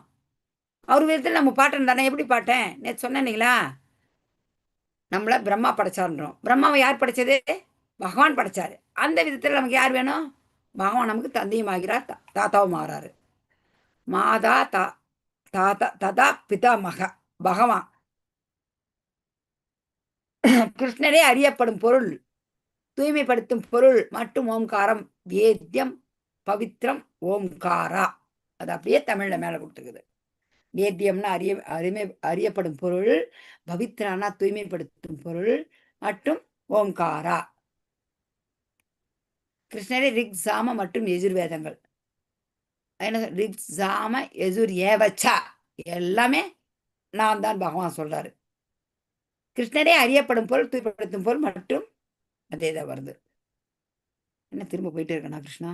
அவர் விதத்தில் நம்ம பாட்டன் தானே. எப்படி பாட்டேன்? நேற்று சொன்னீங்களா? நம்மள பிரம்மா படைச்சாருன்றோம். பிரம்மாவை யார் படைச்சது? பகவான் படைச்சாரு. அந்த விதத்தில் நமக்கு யார் வேணும்? பகவான் நமக்கு தந்தையும் ஆகிறார், தாத்தாவும் ஆகிறாரு. மாதா தாத்தா ததா பிதா பகவான். கிருஷ்ணரே அறியப்படும் பொருள், தூய்மைப்படுத்தும் பொருள் மற்றும் ஓம்காரம். வேத்தியம் பவித்ரம் ஓம்காரா. அது அப்படியே தமிழ்ல மேல கொடுத்துருக்குது. வேத்தியம்னா அறியப்படும் பொருள், பவித்ரானா தூய்மைப்படுத்தும் பொருள் மற்றும் ஓம்காரா. கிருஷ்ணரே ரிக் சாம மற்றும் எஜுர்வேதங்கள். ரிக் சாம எஜுர் ஏவச்சா எல்லாமே நான் தான் பகவான் சொல்றாரு. கிருஷ்ணரே அறியப்படும் பொருள், தூய்மைப்படுத்தும் பொருள் மற்றும் அதே தான் வருது. என்ன திரும்ப போயிட்டே இருக்கா கிருஷ்ணா?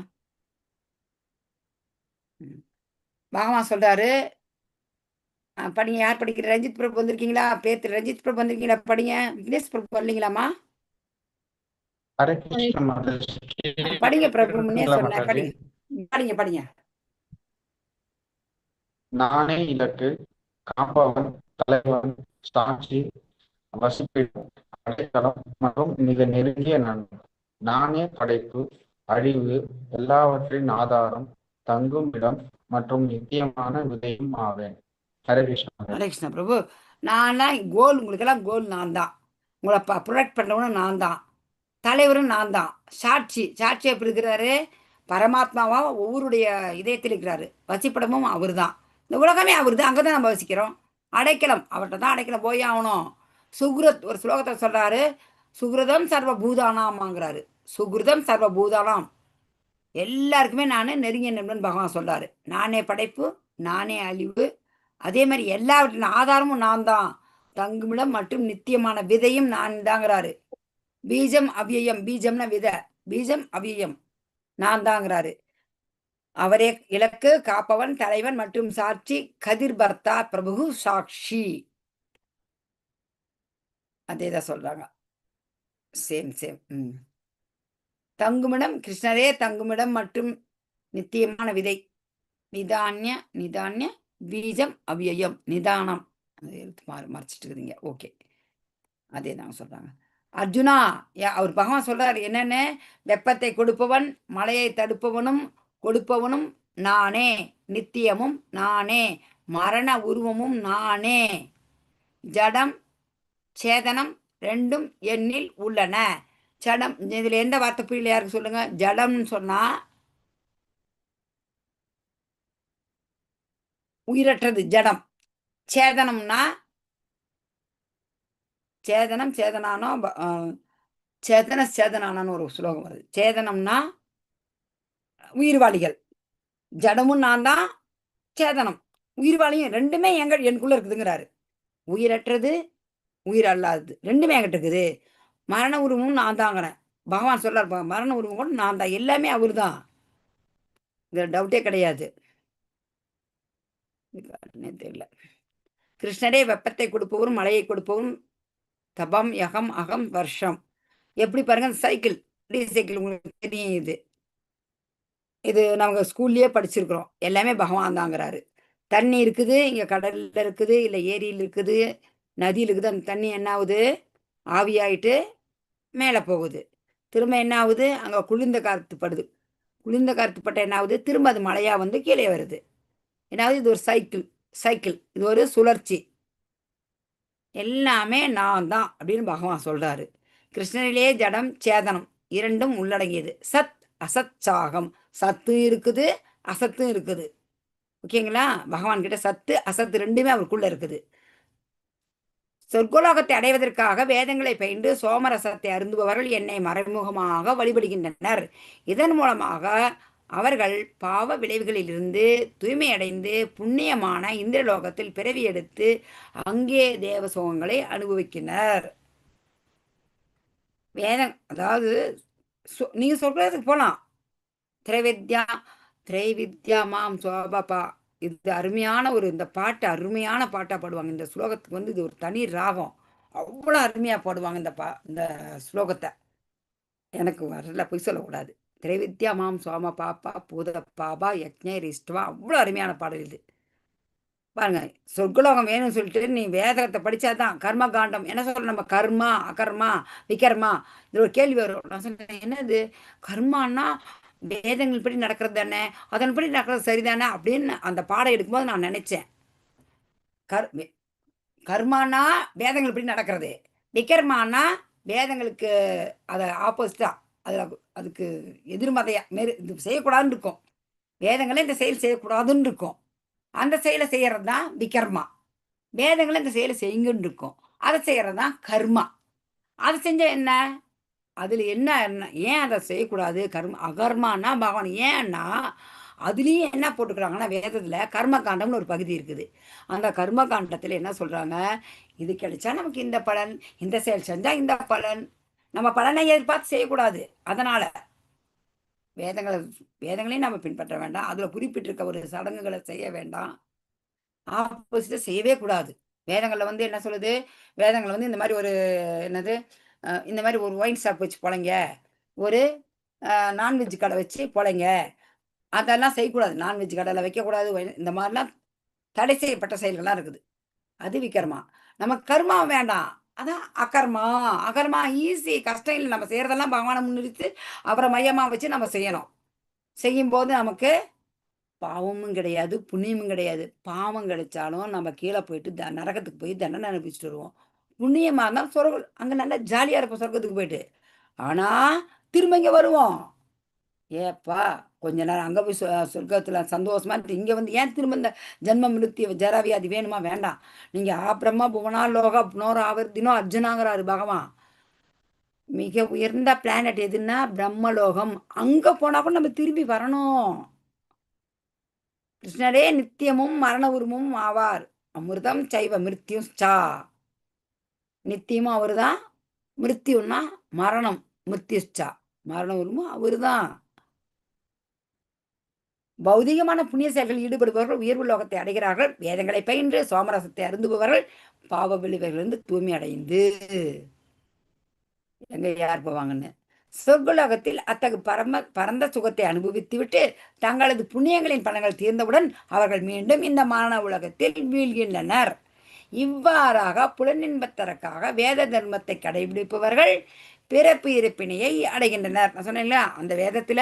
பகவான் சொல்றாரு, படிங்க. யார் படிக்கிற? ரஞ்சித் பிரபு வந்திருக்கீங்களா? பேர் ரஞ்சித் பிரபு வந்திருக்கீங்களா? படிங்க. விக்னேஷ் பிரபு வரலீங்களாமா? ஹரே கிருஷ்ண மாதாஜி. படிங்க பிரபு, முன்னே இருக்குங்களா சொன்னேன். மாதாஜி? படிங்க படிங்க. நானே இலக்கு, காப்பவன், தலைவன், சாட்சி, வசிப்பிடம், அடைக்கலம் மற்றும் மிக நெருங்கிய நண்பன். நானே படைப்பு, அழிவு, எல்லாவற்றின் ஆதாரம், தங்கும் இடம் மற்றும் நித்தியமான விதையும் ஆவேன். ஹரே கிருஷ்ணா. ஹரே கிருஷ்ண பிரபு. நான்லாம் கோல், உங்களுக்கெல்லாம் கோல் நான் தான். உங்களை ப்ரொடெக்ட் பண்ணுறவனும் நான் தான். தலைவரும் நான் தான். சாட்சி எப்படி இருக்கிறாரு? பரமாத்மாவா ஒவ்வொருடைய இதயத்தில் இருக்கிறாரு. வசிப்படமும் அவர் தான். இந்த உலகமே அவர் தான். அங்கே தான் நம்ம வசிக்கிறோம். அடைக்கலம் அவர்கிட்ட தான் அடைக்கலம் போய் ஆகணும். சுக்ரத் ஒரு ஸ்லோகத்தில் சொல்கிறாரு, சுக்ருதம் சர்வ பூதானாமாங்கிறாரு. சுக்ருதம் சர்வ பூதானாம், எல்லாருக்குமே நான் நெருங்கிய நண்பன் பகவான் சொல்கிறாரு. நானே படைப்பு, நானே அழிவு, அதே மாதிரி எல்லாவற்றின் ஆதாரமும் நான் தான். தங்குமிடம் மற்றும் நித்தியமான விதையும் நான் தாங்கிறாரு. பீஜம் அவ்யயம், பீஜம்னா விதை, பீஜம் அவ்யயம் நான் தாங்கிறாரு. அவரே இலக்கு, காப்பவன், தலைவன் மற்றும் சாட்சி, கதிர் பர்த்தா பிரபு சாட்சி. அதேதான் சொல்றாங்க. Same same. தங்குமிடம் கிருஷ்ணரே தங்குமிடம் மற்றும் நித்தியமான விதை. நிதானிய நிதானிய பீஜம் அவ்யயம், நிதானம். எழுத்து மறைச்சிட்டு இருக்குதுங்க. ஓகே, அதே தான் சொல்றாங்க. அர்ஜுனா, அவர் பகவான் சொல்றாரு என்னன்னு, வெப்பத்தை கொடுப்பவன், மழையை தடுப்பவனும் கொடுப்பவனும் நானே, நித்தியமும் நானே, மரண உருவமும் நானே, ஜடம் சேதனம் ரெண்டும் என்னில் உள்ளன. ஜடம், இதுல எந்த வார்த்தை புரியல யாருக்கு சொல்லுங்க? ஜடம்னு சொன்னா உயிரற்றது ஜடம். சேதனம்னா சேதனம், சேதனானோ சேதனானு ஒரு ஸ்லோகம் வருது. சேதனம்னா உயிர்வாளிகள். ஜடமும் நான் தான், சேதனம் உயிர்வாளியும் ரெண்டுமே எனக்குள்ள இருக்குதுங்கிறாரு. உயிரற்றது உயிர் அல்லாதது ரெண்டுமே என்கிட்ட இருக்குது. மரண உருவமும் நான் தாங்கிறேன். பகவான் சொல்றாரு, மரண உருவம் கூட நான் தான். எல்லாமே அவர் தான், இந்த டவுட்டே கிடையாது. தெரியல. கிருஷ்ணரே வெப்பத்தை கொடுப்பவரும், மழையை கொடுப்பவரும், தபம் யகம் அகம் வருஷம். எப்படி பாருங்க, சைக்கிள், சைக்கிள் உங்களுக்கு தெரியும். இது நாங்கள் ஸ்கூல்லேயே படிச்சிருக்கிறோம். எல்லாமே பகவான் தாங்கிறாரு. தண்ணி இருக்குது, இங்கே கடலில் இருக்குது, இல்லை ஏரியில் இருக்குது, நதியில் இருக்குது. அந்த தண்ணி என்ன ஆகுது? ஆவியாயிட்டு மேலே போகுது. திரும்ப என்ன ஆகுது? அங்கே குளிர்ந்த காற்று படுது. குளிர்ந்த காற்று பட்ட என்ன ஆகுது? திரும்ப அது மழையாக வந்து கீழே வருது. என்னாவது? இது ஒரு சைக்கிள், இது ஒரு சுழற்சி. எல்லாமே நான் தான் அப்படின்னு பகவான் சொல்றாரு. கிருஷ்ணனிலே ஜடம் சேதனம் இரண்டும் உள்ளடங்கியது. சத் அசத் சாகம். சத்து இருக்குது, அசத்தும் இருக்குது. ஓகேங்களா? பகவான் கிட்ட சத்து அசத்து ரெண்டுமே அவருக்குள்ள இருக்குது. சொர்க்கலோகத்தை அடைவதற்காக வேதங்களை பயின்று சோமரசத்தை அருந்துபவர்கள் என்னை மறைமுகமாக வழிபடுகின்றனர். இதன் மூலமாக அவர்கள் பாவ விளைவுகளிலிருந்து தூய்மையடைந்து புண்ணியமான இந்திரலோகத்தில் பிறவி எடுத்து அங்கே தேவ சோகங்களை அனுபவிக்கின்றனர். வேதம், அதாவது நீங்க சொல்றதுக்கு போலாம். திரைவித்யா மாம் சோபபா. இது அருமையான இந்த பாட்டு அருமையான பாட்டா பாடுவாங்க. இந்த ஸ்லோகத்துக்கு இது ஒரு தனி ராகம். அவ்வளோ அருமையா பாடுவாங்க இந்த ஸ்லோகத்தை. எனக்கு வரல, பொய் சொல்லக்கூடாது. திரைவித்யா மாம் சோம பாப்பா பூத பாபா யக்ஞ ரிஷ்டுவா. அவ்வளோ அருமையான பாடல் இது. பாருங்க, சொர்க்கலோகம் வேணும்னு சொல்லிட்டு நீ வேதத்தை படிச்சாதான். கர்ம காண்டம் என்ன சொல்ற? நம்ம கர்மா அகர்மா விகர்மா, இது ஒரு கேள்வி வரும். நான் சொன்னேன், என்னது கர்மான்னா வேதங்கள் படி நடக்கிறது தானே, அதன்படி நடக்கிறது சரிதானே அப்படின்னு அந்த பாடம் எடுக்கும்போது நான் நினைச்சேன். கர்மானா வேதங்கள் படி நடக்கிறது, விகர்மானா வேதங்களுக்கு அதை ஆப்போசிட்டா, அதுக்கு எதிர்மதையா இது செய்யக்கூடாதுன்னு இருக்கும். வேதங்களே இந்த செயல் செய்யக்கூடாதுன்னு இருக்கும். அந்த செயலை செய்யறது தான் விகர்மா. வேதங்களை இந்த செயலை செய்யுங்கன்னு இருக்கும். அதை செய்யறது தான் கர்மா. அதை செஞ்ச என்ன? அதுல என்ன ஏன் அதை செய்யக்கூடாது? அகர்மானா பகவான். ஏன்னா அதுலேயும் என்ன போட்டுக்கிறாங்கன்னா, வேதத்துல கர்மகாண்டம்னு ஒரு பகுதி இருக்குது. அந்த கர்மகாண்டத்துல என்ன சொல்றாங்க? இது கிடைச்சா நமக்கு இந்த பலன், இந்த செயல் செஞ்சா இந்த பலன். நம்ம பலனை எதிர்பார்த்து செய்யக்கூடாது. அதனால வேதங்களை வேதங்களையும் நம்ம பின்பற்ற வேண்டாம். அதில் குறிப்பிட்டிருக்க ஒரு சடங்குகளை செய்ய வேண்டாம். ஆப்போசிட்டா செய்யவே கூடாது. வேதங்கள்ல வந்து என்ன சொல்லுது? வேதங்கள்ல வந்து இந்த மாரி ஒரு என்னது? இந்த மாரி ஒரு ஒயின் ஷாப் வச்சு பொழைங்க. ஒரு நான்வெஜ் கடை வச்சு பொழைங்க. அதெல்லாம் செய்யக்கூடாது. நான்வெஜ் கடையில வைக்கக்கூடாது. இந்த மாரிலாம் தடை செய்யப்பட்ட செயல்கள்லாம் இருக்குது. அது விகர்மா. நமக்கு கர்மா வேண்டாம். அதான் அகர்மா. அகர்மா ஈஸி. கஷ்டம் இல்ல. நம்ம செய்றதெல்லாம் பகவான முன்னிறுத்தி, அவர மையமா வச்சு நம்ம செய்யணும். செய்யும்போது நமக்கு பாவமும் கிடையாது, புண்ணியமும் கிடையாது. பாவம் கிடைச்சாலும் நம்ம கீழ போயிட்டு நரகத்துக்கு போய் தண்டனை அனுபவிச்சுட்டு வருவோம். புண்ணியமா இருந்தா சொர்க்கம் அங்க நல்லா ஜாலியா இருப்போம் சொர்க்கத்துக்கு போயிட்டு. ஆனா, திரும்ப இங்க வருவோம். ஏப்பா! கொஞ்ச நேரம் அங்க போய் சொர்க்கத்துல சந்தோஷமா இருந்துட்டு, இங்க வந்து ஏன் திரும்ப இந்த ஜன்ம மிருத்யு ஜராவியாதி வேணுமா? வேண்டாம். நீங்க பிரம்மா புவனா லோகா புனோர் ஆவர்த்தினோ அர்ஜுனாங்கிறாரு பகவான். மிக உயர்ந்த பிளானட் எதுன்னா பிரம்மலோகம். அங்க போனா கூட நம்ம திரும்பி வரணும். கிருஷ்ணரே நித்தியமும் மரண உருவமும் ஆவார். அமிர்தம் சைவ மிருத்யுச்சா. நித்தியமும் அவருதான். மிருத்யுன்னா மரணம். மிருத்யுச்சா மரண உருவமும் அவருதான். பௌதிகமான புண்ணிய செயல்களில் ஈடுபடுபவர்கள் உயர்வு லோகத்தை அடைகிறார்கள். வேதங்களை பயின்று சோமரசத்தை அருந்துபவர்கள் பாவ விளைவுகளிலிருந்து தூய்மை அடைந்து எங்க யார் போவாங்கன்னு சொர்க்கலோகத்தில் அத்தகு பரந்த சுகத்தை அனுபவித்துவிட்டு தங்களது புண்ணியங்களின் பலன்கள் தீர்ந்தவுடன் அவர்கள் மீண்டும் இந்த மானவ உலகத்தில் வீழ்கின்றனர். இவ்வாறாக புலனின்பத்தற்காக வேத தர்மத்தை கடைபிடிப்பவர்கள் பிறப்பு இருப்பினையை அடைகின்றனர். நான் சொன்னேன்ல, அந்த வேதத்துல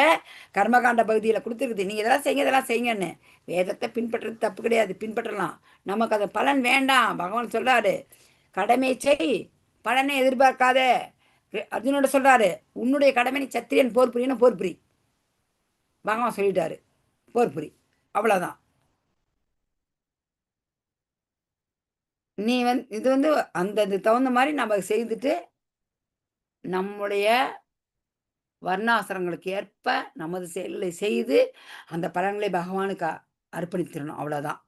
கர்மகாண்ட பகுதியில கொடுத்துருக்குது, நீங்க இதெல்லாம் செய்யுங்க இதெல்லாம் செய்யுங்கன்னு. வேதத்தை பின்பற்றுறது தப்பு கிடையாது, பின்பற்றலாம். நமக்கு அது பலன் வேண்டாம். பகவான் சொல்றாரு, கடமை செய், பலனை எதிர்பார்க்காத. அர்ஜுனோட சொல்றாரு, உன்னுடைய கடமை நீ சத்திரியன் போர் புரியணும், போர் புரி. பகவான் சொல்லிட்டாரு, போர் புரி, அவ்வளவுதான். நீ இது அந்த தகுந்த மாதிரி நம்ம செய்துட்டு நம்முடைய வர்ணாசிரங்களுக்கு ஏற்ப நமது செயல்களை செய்து அந்த பலன்களை பகவானுக்கு அர்ப்பணித்திடணும், அவ்வளோதான்.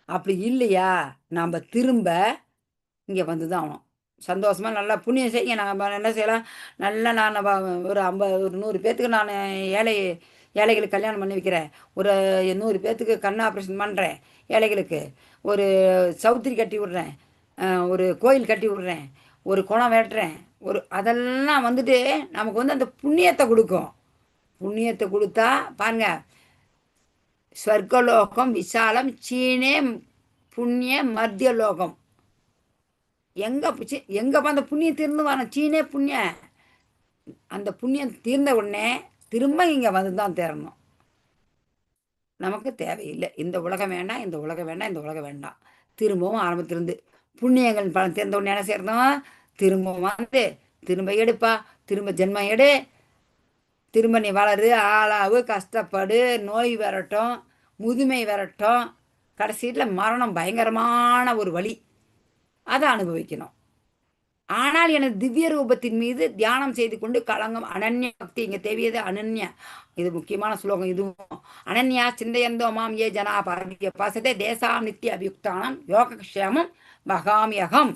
அப்படி இல்லையா நம்ம திரும்ப இங்கே வந்து தான் ஆகணும். சந்தோஷமாக நல்லா புண்ணியம் செய்ய நாங்கள் என்ன செய்யலாம்? நல்லா நான் ஒரு 100 பேர்த்துக்கு நான் ஏழைகளுக்கு கல்யாணம் பண்ணி வைக்கிறேன். ஒரு 100 பேர்த்துக்கு கண் ஆப்ரேஷன் பண்ணுறேன். ஏழைகளுக்கு ஒரு சவுத்திரி கட்டி விடுறேன், ஒரு கோயில் கட்டி விடுறேன், ஒரு குளம் வெட்டுறேன். அதெல்லாம் நமக்கு அந்த புண்ணியத்தை கொடுக்கும். புண்ணியத்தை கொடுத்தா பாருங்க, ஸ்வர்கலோகம் விசாலம் சீனே புண்ணிய மத்திய லோகம். எங்க அந்த புண்ணியம் தீர்ந்து வரணும். சீனே புண்ணியம். அந்த புண்ணியம் தீர்ந்த உடனே திரும்ப இங்க வந்துதான் தேரணும். நமக்கு தேவையில்லை. இந்த உலகம் வேண்டாம், இந்த உலகம் வேண்டாம், இந்த உலகம் வேண்டாம். திரும்பவும் ஆரம்பத்திலிருந்து புண்ணியங்கள் பலன் தேர்ந்த உடனே என்ன செய்யறதும் திரும்ப திரும்ப எடுப்பா, திரும்ப ஜென்மம் எடு, திரும்ப நீ வளரு, ஆளாவு, கஷ்டப்படு, நோய் வரட்டும், முதுமை வரட்டும், கடைசியில் மரணம் பயங்கரமான ஒரு வழி, அதை அனுபவிக்கணும். ஆனால் எனது திவ்ய ரூபத்தின் மீது தியானம் செய்து கொண்டு களங்கம் அனன்ய பக்தி. இங்க தேவையது அனன்ய. இது முக்கியமான ஸ்லோகம். இதுவும் அனன்யா சிந்தையந்தோ மாம் ஏ ஜனா பாரதிய பாசத்தை தேசாம் நித்திய அபியுக்தானம் யோகக்ஷேமம் பகாமியகம்.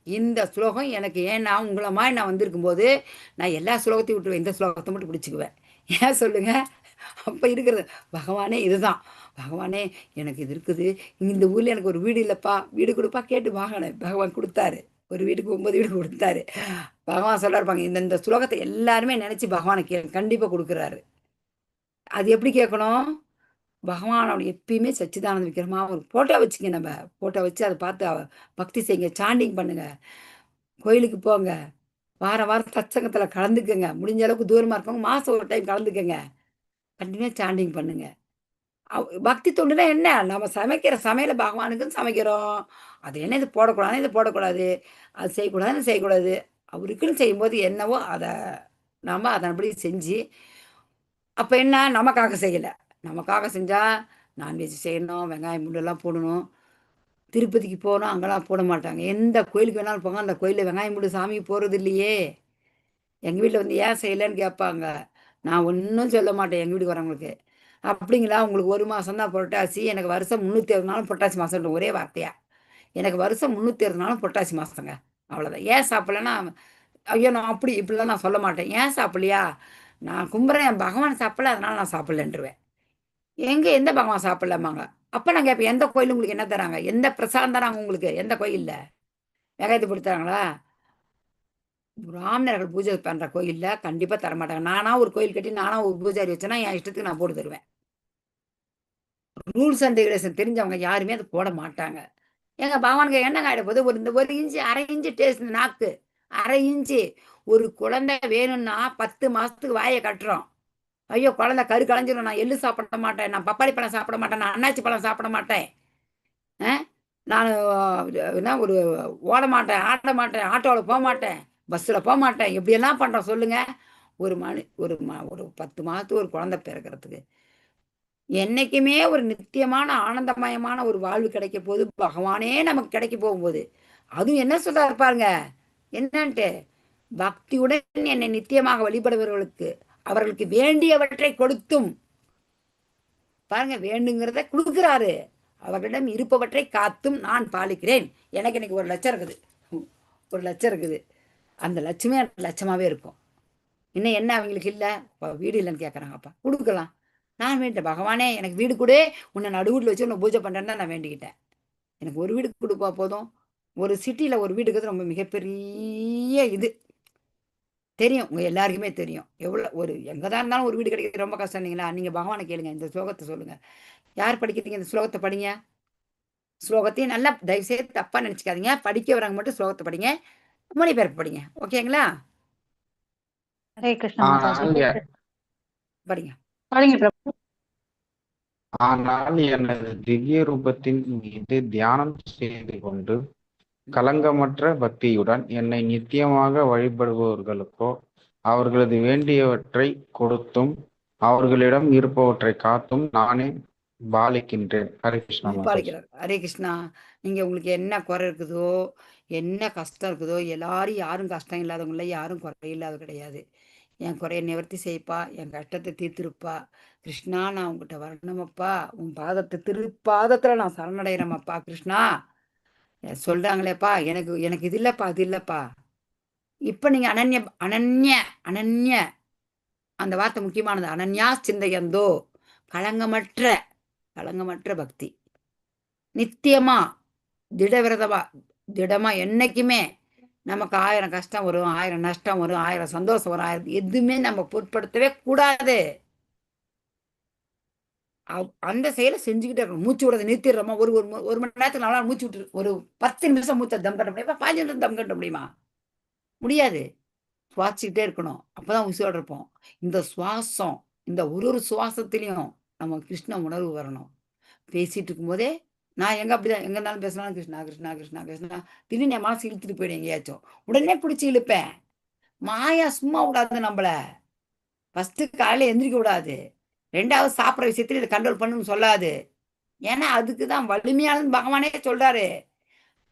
இந்த ஸ்லோகம் எனக்கு ஏன்னா உங்களை மாதிரி நான் வந்திருக்கும் போது நான் எல்லா ஸ்லோகத்தையும் விட்டுருவேன், இந்த ஸ்லோகத்தை மட்டும் பிடிச்சிக்குவேன். ஏன் சொல்லுங்க? அப்போ இருக்கிறது பகவானே இதுதான். பகவானே எனக்கு இது இருக்குது, இந்த ஊரில் எனக்கு ஒரு வீடு இல்லைப்பா, வீடு கொடுப்பா கேட்டு வாங்கினேன். பகவான் கொடுத்தாரு. ஒரு வீட்டுக்கு 9 வீடு கொடுத்தாரு. பகவான் சொல்லிருப்பாங்க. இந்த ஸ்லோகத்தை எல்லாருமே நினைச்சு பகவானை கண்டிப்பாக கொடுக்குறாரு. அது எப்படி கேட்கணும்? பகவானோட எப்பயுமே சச்சிதானந்த விக்கிரமா ஒரு போட்டோ வச்சுங்க. நம்ம போட்டோ வச்சு அதை பார்த்து பக்தி செய்யுங்க, சாண்டிங் பண்ணுங்க, கோயிலுக்கு போங்க, வாரம் சத்சங்கத்தில் கலந்துக்கங்க. முடிஞ்ச அளவுக்கு தூரமாக இருக்கவங்க மாதம் ஒரு டைம் கலந்துக்கங்க. கண்டினியூ சாண்டிங் பண்ணுங்க. பக்தி தொண்டுனா என்ன? நம்ம சமைக்கிற சமையல பகவானுக்குன்னு சமைக்கிறோம். அது என்ன, இது போடக்கூடாது, இது போடக்கூடாது, அது செய்யக்கூடாதுன்னு செய்யக்கூடாது. அவருக்குன்னு செய்யும்போது என்னவோ அதை நாம் அதன்படி செஞ்சு, அப்போ என்ன, நமக்காக செய்யலை. நமக்காக செஞ்சால் நான்வெஜ் செய்யணும், வெங்காயம் முள்ளெல்லாம் போடணும். திருப்பதிக்கு போகணும், அங்கெல்லாம் போட மாட்டாங்க. எந்த கோயிலுக்கு வேணாலும் போங்க, அந்த கோயிலில் வெங்காயம் முள்ளு சாமிக்கு போகிறது இல்லையே. எங்கள் வீட்டில் ஏன் செய்யலைன்னு கேட்பாங்க. நான் ஒன்றும் சொல்ல மாட்டேன் எங்கள் வீட்டுக்கு வரவங்களுக்கு. அப்படிங்களா, உங்களுக்கு 1 மாதம் தான் புரட்டாசி, எனக்கு வருஷம் 360 நாளும் புரட்டாசி மாதம். ஒரே வார்த்தையா, எனக்கு வருஷம் 360 நாளும் புரட்டாசி மாதங்க, அவ்வளோதான். ஏன் சாப்பிட்லன்னா, ஐயோ நான் அப்படி இப்படிலாம் நான் சொல்ல மாட்டேன். ஏன் சாப்பிட்லையா, நான் கும்புறேன் பகவான் சாப்பிடல, அதனால நான் சாப்பிடலன்றுவேன். எந்த பகவான் சாப்பிடலம்பாங்க. அப்ப நான் கேட்பேன், எந்த கோயில் உங்களுக்கு என்ன தராங்க? எந்த பிரசாதம் தராங்க உங்களுக்கு? எந்த கோயில்ல? வெங்காயத்தை போட்டு தராங்களா? பிராமணர்கள் பூஜை பண்ற கோயில்ல கண்டிப்பா தரமாட்டாங்க. நானா ஒரு கோயில் கட்டி நானா ஒரு பூஜாரி வச்சேன்னா என் இஷ்டத்துக்கு நான் போட்டு தருவேன். ரூல்ஸ் அண்ட் ரெகுலேஷன் தெரிஞ்சவங்க யாருமே அதை போட மாட்டாங்க. எங்க பகவானுக்கு என்னங்க ஆயிட போகுது? ஒரு இந்த 1 இன்ச்சு 1/2 இன்ச்சு டேஸ்ட் நாக்கு 1/2 இன்ச்சு. ஒரு குழந்தை வேணும்னா 10 மாசத்துக்கு வாயை கட்டுறோம். ஐயோ குழந்தை கரு கலைஞ்சிரும், நான் எள்ளு சாப்பிட மாட்டேன், நான் பப்பாளி பழம் சாப்பிட மாட்டேன், நான் அன்னாச்சி பழம் சாப்பிட மாட்டேன், நான் என்ன ஒரு ஓட மாட்டேன், ஆட மாட்டேன், ஆட்டோவில் போக மாட்டேன், பஸ்ஸில் போக மாட்டேன், எப்படியெல்லாம் பண்ணுறோம் சொல்லுங்க. ஒரு 10 மாதத்துக்கு ஒரு குழந்தை பிறக்கிறதுக்கு என்னைக்குமே ஒரு நித்தியமான ஆனந்தமயமான ஒரு வாழ்வு கிடைக்க போது பகவானே நமக்கு கிடைக்க போகும்போது அதுவும் என்ன சொல்றாரு பாருங்க, என்னன்ட்டு பக்தியுடன் என்னை நித்தியமாக வழிபடுபவர்களுக்கு அவர்களுக்கு வேண்டியவற்றை கொடுத்தும் பாருங்க, வேண்டுங்கிறத கொடுக்குறாரு, அவர்களிடம் இருப்பவற்றை காத்தும் நான் பாலிக்கிறேன். எனக்கு இன்னைக்கு 1 லட்சம் இருக்குது, 1 லட்சம் இருக்குது, அந்த லட்சமே லட்சமாவே இருக்கும். இன்னும் என்ன அவங்களுக்கு இல்லை, இப்போ வீடு இல்லைன்னு கேட்குறாங்கப்பா, கொடுக்கலாம். நான் வேண்டிட்டேன், பகவானே எனக்கு வீடு கொடு, உன்னை நடுவீட்டில் வச்சு உன்னை பூஜை பண்ணுறேன்னு தான் நான் வேண்டிக்கிட்டேன். எனக்கு ஒரு வீடு கொடுப்பா போதும். ஒரு சிட்டியில் ஒரு வீடு இருக்கிறது ரொம்ப மிகப்பெரிய இது தெரியும், உங்கள் எல்லாருக்குமே தெரியும். எவ்வளோ ஒரு எங்கே தான் இருந்தாலும் ஒரு வீடு கிடைக்கிறது ரொம்ப கஷ்டம் இல்லைங்களா? நீங்கள் பகவானை கேளுங்க, இந்த ஸ்லோகத்தை சொல்லுங்கள். யார் படிக்கிறீங்க இந்த ஸ்லோகத்தை படிங்க. ஸ்லோகத்தையும் நல்லா தயவுசெய்து தப்பாக நினச்சிக்காதீங்க, படிக்க வரவங்க மட்டும் ஸ்லோகத்தை படிங்க, மொழிபெயர்ப்பு படிங்க, ஓகேங்களா? ஹரே கிருஷ்ண மாதாஜி. ஆனால் படிங்க. படிங்க பிரபு. ஆனால் எனது திவ்ய ரூபத்தின் மீது தியானம் செய்து கொண்டு கலங்கமற்ற பக்தியுடன் என்னை நித்தியமாக வழிபடுபவர்களுக்கோ அவர்களது வேண்டியவற்றை கொடுத்தும் அவர்களிடம் இருப்பவற்றை காத்தும் நானே பாலிக்கின்றேன். ஹரே கிருஷ்ணா மாதாஜி. பாலிக்கிறார். ஹரே கிருஷ்ணா. நீங்க உங்களுக்கு என்ன குறை இருக்குதோ, என்ன கஷ்டம் இருக்குதோ, எல்லாரும் யாரும் கஷ்டம் இல்லாதவங்க இல்லை, யாரும் குறை இல்லாத கிடையாது. என் குறைய நிவர்த்தி செய்ப்பா, என் கஷ்டத்தை தீர்த்திருப்பா. கிருஷ்ணா நான் உங்ககிட்ட வரணுமப்பா, உன் பாதத்தை திருப்பாதத்துல நான் சரணடைகிறேமப்பா கிருஷ்ணா. சொல்றாங்களேப்பா, எனக்கு எனக்கு இது இல்லப்பா அது இல்லப்பா. இப்ப நீங்க அனன்ய அனன்ய அனன்ய அந்த வார்த்தை முக்கியமானது. அனன்யா சிந்தையந்தோ, களங்கமற்ற களங்கமற்ற பக்தி, நித்தியமா திடவிரதமா திடமா என்னைக்குமே நமக்கு 1000 கஷ்டம் வரும், 1000 நஷ்டம் வரும், 1000 சந்தோஷம் வரும், 1000 எதுவுமே நம்ம பொருட்படுத்தவே கூடாது. அந்த செயலை செஞ்சுக்கிட்டே இருக்கணும். மூச்சு விடுறதை நிறுத்திடுறோமா, ஒரு மணி நேரத்துக்கு 4 நாள் மூச்சு விட்டு ஒரு 10 நிமிஷம் மூச்சை தம் கட்ட முடியுமா? 15 நிமிஷம் தம் கட்ட முடியுமா? முடியாது. சுவாசிக்கிட்டே இருக்கணும், அப்பதான் உயிரோடு இருப்போம். இந்த சுவாசம், இந்த ஒரு சுவாசத்திலையும் நம்ம கிருஷ்ண உணர்வு வரணும். பேசிட்டு இருக்கும்போதே நான் அப்படிதான் எங்க இருந்தாலும் பேசினாலும் கிருஷ்ணா கிருஷ்ணா கிருஷ்ணா கிருஷ்ணா, திடீர்னு என் மனசு இழுத்துட்டு போயிடும் எங்கேயாச்சும், உடனே பிடிச்சி இழுப்பேன். மாயா சும்மா விடாது நம்மள. ஃபர்ஸ்ட் காலையில எந்திரிக்க விடாது, 2வது சாப்பிட்ற விஷயத்துல இதை கண்ட்ரோல் பண்ணுன்னு சொல்லாது. ஏன்னா அதுக்குதான் வலிமையானது பகவானே சொல்றாரு.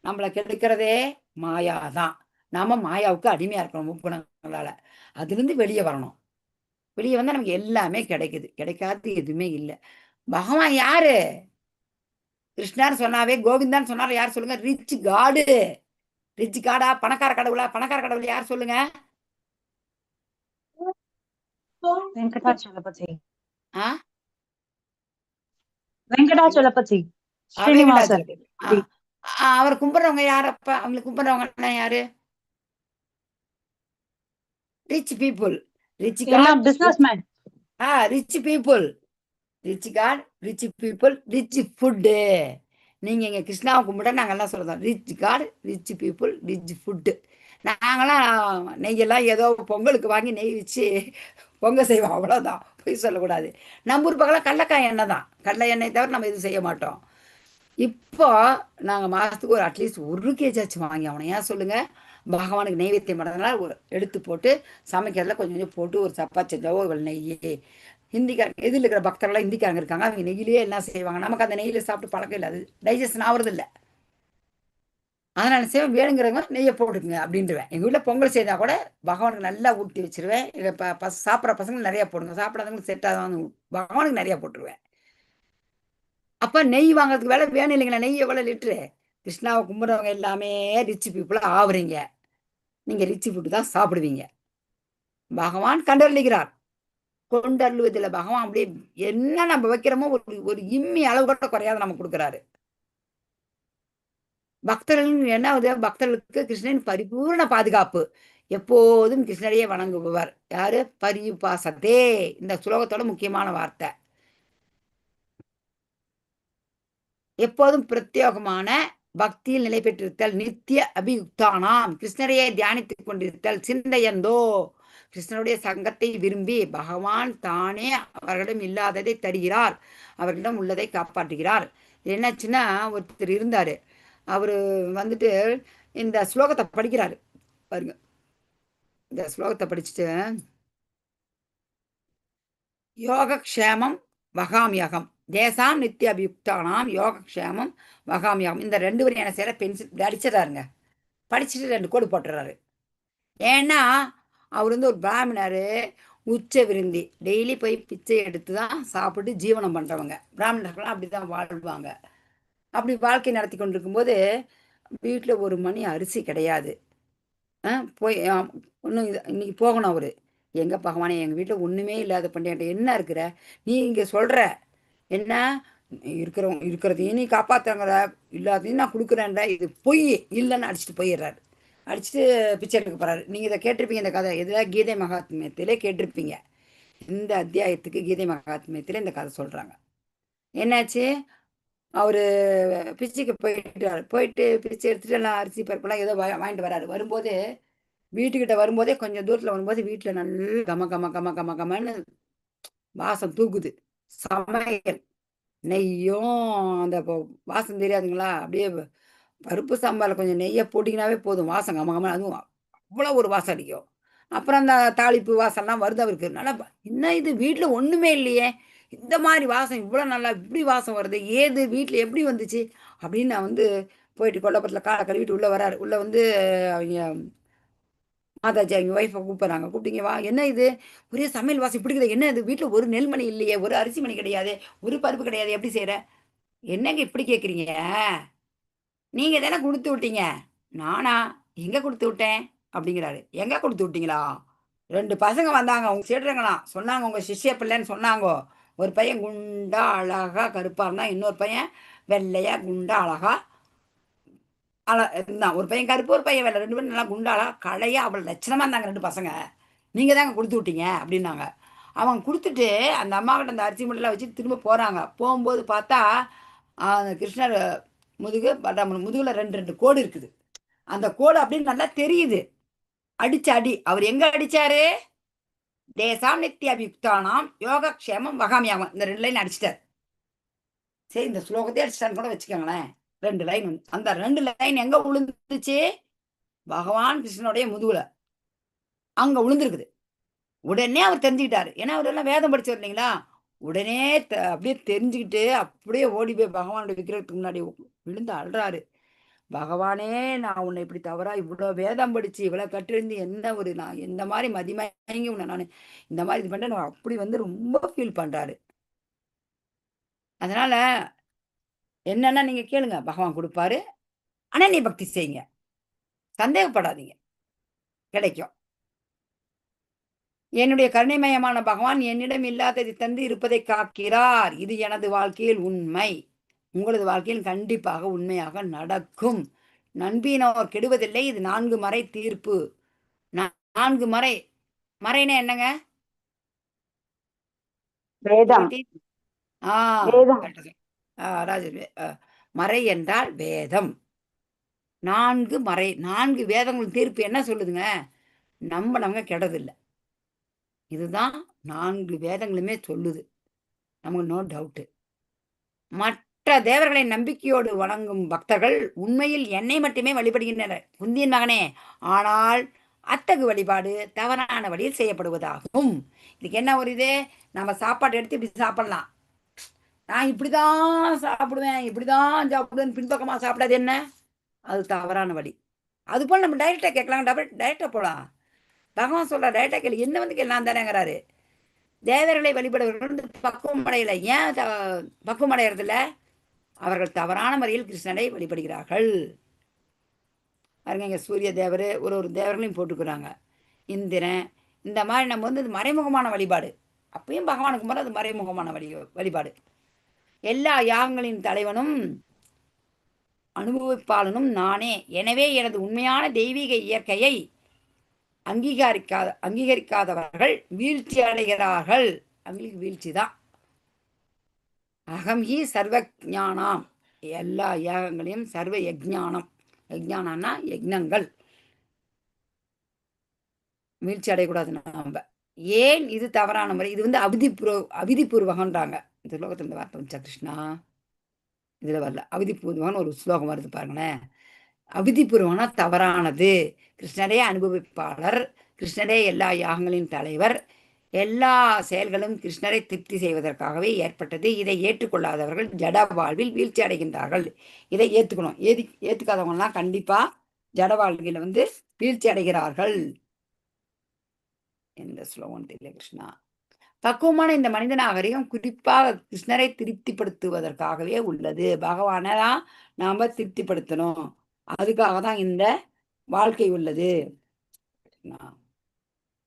நம்மளை கெடுக்கிறதே மாயா தான். நாம மாயாவுக்கு அடிமையா இருக்கணும் முக்குணங்களால. அதுல இருந்து வெளியே வரணும். வெளியே வந்தா நமக்கு எல்லாமே கிடைக்குது, கிடைக்காது எதுவுமே இல்லை. பகவான் யாரு? கிருஷ்ணான்னு சொன்னாவே கோவிந்தான்னு சொன்னாரு யார் சொல்லுங்க? ரிச் காடு. ரிச் காடா? பணக்கார கடவுளா? பணக்கார கடவுள் யார் சொல்லுங்க? வெங்கடாச்சலபதி. ஆ வெங்கடாச்சலபதி ஸ்ரீனிவாசன். அவர் கும்பிடுறவங்க யாரப்ப? அவங்களுக்கு கும்பிடுறவங்க யாரு? Rich people. Rich God, business man. Rich people, rich God, rich people, rich food. நீங்க இங்க கிருஷ்ணாவை கும்பிட நாங்கெல்லாம் சொல்றோம் rich God, rich people, rich food. நாங்களாம் நெய்யெல்லாம் ஏதோ பொங்கலுக்கு வாங்கி நெய் வச்சு பொங்கல் செய்வோம், அவ்வளோதான். போய் சொல்லக்கூடாது. நம்ம ஊர் பக்கம் கடலக்காய் எண்ணெய் தான், கடலை எண்ணெய் தவிர நம்ம எதுவும் செய்ய மாட்டோம். இப்போ நாங்கள் மாதத்துக்கு ஒரு அட்லீஸ்ட் 1 kg ஆச்சு வாங்கி ஆகணும். ஏன் சொல்லுங்க? பகவானுக்கு நெய்வேத்தியம் பண்ணுறதுனால எடுத்து போட்டு சமைக்கிறதுல கொஞ்சம் கொஞ்சம் போட்டு ஒரு சப்பாத்தி செஞ்சாவோ இவ்வளோ நெய். ஹிந்திக்காரங்க எதில் இருக்கிற பக்தர்கள்லாம் ஹிந்திக்காரங்க இருக்காங்க, அவங்க நெய்யிலே எல்லாம் செய்வாங்க. நமக்கு அந்த நெய்யில் சாப்பிட்டு பழக்கம் இல்லை, அது டைஜஷன் ஆகுறதில்ல. அதனால செய்வேன், வேணுங்கிறவங்க நெய்யை போட்டுக்குங்க அப்படின்ட்டுவேன். எங்கள் வீட்டில் பொங்கல் செய்தால் கூட பகவானுக்கு நல்லா ஊட்டி வச்சிருவேன். எங்கள் சாப்பிட்ற பசங்க நிறையா போடுங்க, சாப்பிடாதவங்களுக்கு செட் ஆகாத பகவானுக்கு நிறையா போட்டுருவேன். அப்போ நெய் வாங்குறதுக்கு வேலை வேணும் இல்லைங்களா? நெய் எவ்வளோ லிட்ரு? கிருஷ்ணாவை கும்பிட்றவங்க எல்லாமே ரிச் பீப்புளாக ஆகுறீங்க. நீங்கள் ரிச் ஃபுட்டு தான் சாப்பிடுவீங்க. பகவான் கண்டறிகிறார். கொண்டருளுவதில்லை. பகவான் அப்படியே என்ன நம்ம வைக்கிறோமோ ஒரு ஒரு இம்மி அளவு கூட குறையாத நமக்கு கொடுக்குறாரு. பக்தர்கள் என்ன ஆகுது? பக்தர்களுக்கு கிருஷ்ணன் பரிபூர்ண பாதுகாப்பு. எப்போதும் கிருஷ்ணரையே வணங்குபவர் யாரு? பரியுபாசத்தே. இந்த ஸ்லோகத்தோட முக்கியமான வார்த்தை. எப்போதும் பிரத்யேகமான பக்தியில் நிலை பெற்றிருத்தல், நித்திய அபியுக்தானாம், கிருஷ்ணரையே தியானித்துக் கொண்டிருத்தல், சிந்தையந்தோ, கிருஷ்ணனுடைய சங்கத்தை விரும்பி பகவான் தானே அவர்களிடம் இல்லாததை தருகிறார், அவர்களிடம் உள்ளதை காப்பாற்றுகிறார். என்னாச்சுன்னா, ஒருத்தர் இருந்தாரு, அவரு வந்துட்டு இந்த ஸ்லோகத்தை படிக்கிறாரு பாருங்க. இந்த ஸ்லோகத்தை படிச்சுட்டு யோகக்ஷேமம் வகாமியகம் தேசாம் நித்திய அபியுக்தானாம் யோகக்ஷேமம் வகாமியகம், இந்த 2 வரையான சேர பென்சில் அடிச்சிடறாருங்க. படிச்சுட்டு 2 கோடு போட்டுறாரு. ஏன்னா அவர் வந்து ஒரு பிராமணரு, உச்ச விருந்தி, டெய்லி போய் பிச்சை எடுத்து தான் சாப்பிட்டு ஜீவனம் பண்ணுறவங்க. பிராமணர்கள்லாம் அப்படி தான் வாழ்வாங்க. அப்படி வாழ்க்கை நடத்தி கொண்டிருக்கும்போது வீட்டில் ஒரு மணி அரிசி கிடையாது. போய் ஒன்றும் இன்னைக்கு போகணும் அவரு. எங்க பகவானே, எங்கள் வீட்டில் ஒன்றுமே இல்லாத பண்ணியாட்ட என்ன இருக்கிற நீ இங்கே சொல்கிற என்ன? இருக்கிறதையும் நீ காப்பாற்றுங்கிற, இல்லாதையும் நான் கொடுக்குறேன்ற, இது பொய் இல்லைன்னு அடிச்சுட்டு போயிடுறாரு. அடிச்சுட்டு பிச்சை எடுக்க போகிறாரு. நீங்கள் இதை கேட்டிருப்பீங்க, இந்த கதை இதில் கீதை மகாத்மியத்திலே கேட்டிருப்பீங்க. இந்த அத்தியாயத்துக்கு கீதை மகாத்மியத்தில் இந்த கதை சொல்கிறாங்க. என்னாச்சு? அவர் பிச்சைக்கு போயிட்டு பிச்சை எடுத்துட்டு எல்லாம் அரிசி பருப்பெல்லாம் ஏதோ வாங்கிட்டு வராரு. வரும்போது வீட்டுக்கிட்ட வரும்போதே கொஞ்சம் தூரத்தில் வரும்போது வீட்டில் நல்ல கம கம கம கம கமன்னு வாசம் தூக்குது. சமையல் நெய்யும் அந்த வாசம் தெரியாதுங்களா? அப்படியே பருப்பு சாம்பாரில் கொஞ்சம் நெய்யை போட்டிங்கனாவே போதும், வாசம் கம கம, அதுவும் அவ்வளோ ஒரு வாசம் அடிக்கும். அப்புறம் அந்த தாளிப்பு வாசம்லாம் வருது அவருக்கு. நல்லா என்ன இது வீட்டில் ஒன்றுமே இல்லையே, இந்த மாதிரி வாசம் இவ்வளோ நல்லா இப்படி வாசம் வருது, ஏது வீட்டில் எப்படி வந்துச்சு அப்படின்னு நான் வந்து போயிட்டு கொல்லப்பட்டில் காலை கழுவிட்டு உள்ளே வராரு. உள்ளே வந்து அவங்க மாதாஜி அவங்க ஒய்ஃபை கூப்பிட்றாங்க. கூப்பிட்டீங்க வா, என்ன இது ஒரே சமையல் வாசம் இப்படி இருக்குது, என்ன இது வீட்டில் ஒரு நெல்மணி இல்லையே, ஒரு அரிசி மணி கிடையாது, ஒரு பருப்பு கிடையாது, எப்படி செய்கிற? என்னங்க இப்படி கேட்குறீங்க? நீங்கள் தானே கொடுத்து விட்டீங்க. நானா? எங்கே கொடுத்து விட்டேன் அப்படிங்கிறாரு. எங்கே கொடுத்து விட்டீங்களா? 2 பசங்க வந்தாங்க, அவங்க சேடுறங்களாம், சொன்னாங்க உங்கள் சிஷ்ய பிள்ளைன்னு சொன்னாங்க. ஒரு பையன் குண்டா அழகா கருப்பாக இருந்தான், இன்னொரு பையன் வெள்ளையா குண்டா அழகா இருந்தான். ஒரு பையன் கருப்பு, ஒரு பையன் வெள்ளை, 2 பேரும் நல்லா குண்டாளா கலையா அவ்வளோ லட்சணமாக இருந்தாங்க 2 பசங்க. நீங்கள் தாங்க கொடுத்து விட்டீங்க அப்படின்னாங்க. அவங்க கொடுத்துட்டு அந்த அம்மாக்கிட்ட அந்த அரிசி மூட்டைலாம் வச்சு திரும்ப போகிறாங்க. போகும்போது பார்த்தா அந்த கிருஷ்ணர் முதுகில் 2 கோடு இருக்குது. அந்த கோடு அப்படின்னு நல்லா தெரியுது. அடிச்ச அடி அவர் எங்க அடிச்சாரு? தேசாம் நித்திய அபியுக்தானாம் யோகக்ஷேமம் வகாமியாகம், இந்த 2 லைன் அடிச்சிட்டார். சரி, இந்த ஸ்லோகத்தை அடிச்சிட்டான்னு கூட வச்சுக்கோங்களேன். 2 லைன் அந்த 2 லைன் எங்க விழுந்துச்சு? பகவான் கிருஷ்ணனுடைய முதுகுல அங்க விழுந்துருக்குது. உடனே அவர் தெரிஞ்சுக்கிட்டாரு. ஏன்னா அவர் எல்லாம் வேதம் படிச்சவர் இல்லைங்களா? உடனே அப்படியே தெரிஞ்சுக்கிட்டு அப்படியே ஓடி போய் பகவானுடைய விக்கிரகத்துக்கு முன்னாடி விழுந்து அழுறாரு. பகவானே, நான் உன்னை இப்படி தவறா இவ்வளோ வேதம் படிச்சு இவ்வளோ கற்றிருந்து என்ன ஒரு நான் இந்த மாதிரி மதிமயங்கி உன்னை நான் இந்த மாதிரி இது பண்ண நான் அப்படி வந்து ரொம்ப ஃபீல் பண்றாரு. அதனால என்னன்னா நீங்க கேளுங்க, பகவான் கொடுப்பாரு. ஆனா நீ பக்தி செய்யுங்க, சந்தேகப்படாதீங்க, கிடைக்கும். என்னுடைய கருணைமயமான பகவான் என்னிடம் இல்லாததை தந்து இருப்பதை காக்கிறார். இது எனது வாழ்க்கையில் உண்மை, உங்களது வாழ்க்கையில் கண்டிப்பாக உண்மையாக நடக்கும். நண்பினோர் கெடுவதில்லை. இது 4 மறை தீர்ப்பு. 4 மறை. மறைனா என்னங்க? வேதம். ராஜர், மறை என்றால் வேதம். 4 மறை, 4 வேதங்கள் தீர்ப்பு என்ன சொல்லுதுங்க? நம்பினவங்க கெடதில்லை. இதுதான் 4 வேதங்களுமே சொல்லுது. நமக்கு நோ டவுட்டு. மற்ற தேவர்களை நம்பிக்கையோடு வணங்கும் பக்தர்கள் உண்மையில் என்னை மட்டுமே வழிபடுகின்றனர், குந்தியின் மகனே. ஆனால் அத்தகு வழிபாடு தவறான வழியில் செய்யப்படுவதாகும். இதுக்கு என்ன ஒரு இது? நம்ம சாப்பாடு எடுத்து இப்படி சாப்பிடலாம், நான் இப்படிதான் சாப்பிடுவேன், இப்படிதான் சாப்பிடுவேன், பின்பக்கமாக சாப்பிடாது என்ன? அது தவறான வழி. அதுபோல் நம்ம டைரெக்டாக கேட்கலாம், டைரெக்டாக போகலாம். பகவான் சொல்ற டைரெக்டாக கேள்வி என்ன வந்து கேள்லாம் தானேங்கிறாரு. தேவர்களை வழிபடுவர்கள் வந்து பக்குவம் அடையல. ஏன் பக்குவம் அடையறதில்ல? அவர்கள் தவறான முறையில் கிருஷ்ணனை வழிபடுகிறார்கள். பாருங்க, இங்கே சூரிய தேவர் ஒரு தேவர்களையும் போட்டுக்கிறாங்க, இந்திரன், இந்த மாதிரி நம்ம வந்து மறைமுகமான வழிபாடு. அப்பயும் பகவானுக்கு கும்பிட்றது அது மறைமுகமான வழிபாடு. எல்லா யாகங்களின் தலைவனும் அனுபவிப்பாளனும் நானே. எனவே எனது உண்மையான தெய்வீக இயற்கையை அங்கீகரிக்காதவர்கள் வீழ்ச்சி அடைகிறார்கள். அவங்களுக்கு வீழ்ச்சி தான். அகம் ஹி சர்வ ஞானாம். எல்லா யாகங்களையும் சர்வ யஜ்ஞானம். யஜ்ஞானம்னா யஜ்னங்கள். வீழ்ச்சி அடையக்கூடாது நம்ம. ஏன் இது தவறான முறை? இது வந்து அவிதிபூர்வகன்றாங்க. இந்த ஸ்லோகத்தில் இந்த வார்த்தை வந்துச்சா கிருஷ்ணா? இதுல வரல. அவிதிபூர்வகம்னு ஒரு ஸ்லோகம் வருது பாருங்களேன். அவிதிபூர்வம்னா தவறானது. கிருஷ்ணரே அனுபவிப்பாளர், கிருஷ்ணரே எல்லா யாகங்களின் தலைவர், எல்லா செயல்களும் கிருஷ்ணரை திருப்தி செய்வதற்காகவே ஏற்பட்டது. இதை ஏற்றுக்கொள்ளாதவர்கள் ஜட வாழ்வில் வீழ்ச்சி அடைகின்றார்கள். இதை ஏற்றுக்கணும். ஏற்றுக்காதவங்கலாம் கண்டிப்பா ஜட வாழ்வில் வந்து வீழ்ச்சி அடைகிறார்கள். எந்த ஸ்லோகம் தெரியல கிருஷ்ணா. பக்குவமான இந்த மனித நாகரிகம் குறிப்பாக கிருஷ்ணரை திருப்திப்படுத்துவதற்காகவே உள்ளது. பகவானை தான் நாம திருப்திப்படுத்தணும். அதுக்காக தான் இந்த வாழ்க்கை உள்ளது.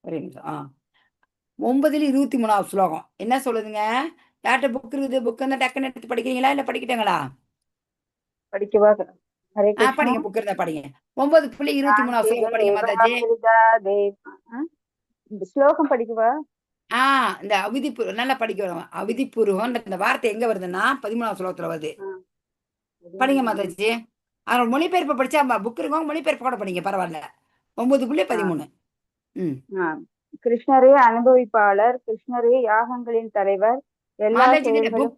ஒரே நிமிஷம். 9-23 ஸ்லோகம் என்ன சொல்லுதுங்க? யார்கிட்ட புக் இருக்குது? புக் வந்து டக்குன்னு எடுத்து படிக்கிறீங்களா இல்ல படிக்கிட்டங்களா? படிக்கவா? ஹரே கிருஷ்ணா. படிங்க, புக் இருந்தா படிங்க. 9.23 ஸ்லோகம் படிங்க மாதாஜி. இந்த ஸ்லோகம் படிக்கவா? இந்த அவிதிபூர்வம் நல்லா படிக்க வரும். அவிதிபூர்வம் இந்த வார்த்தை எங்க வருதுன்னா 13 ஸ்லோகத்துல வருது. படிங்க மாதாஜி. அதோட மொழிபெயர்ப்பு படிச்சா புக் இருக்கவங்க மொழிபெயர்ப்பு கூட படிங்க, பரவாயில்ல. 9.13. கிருஷ்ணரே அனுபவிப்பாளர், கிருஷ்ணரே யாகங்களின் தலைவர், எல்லா செயல்களும்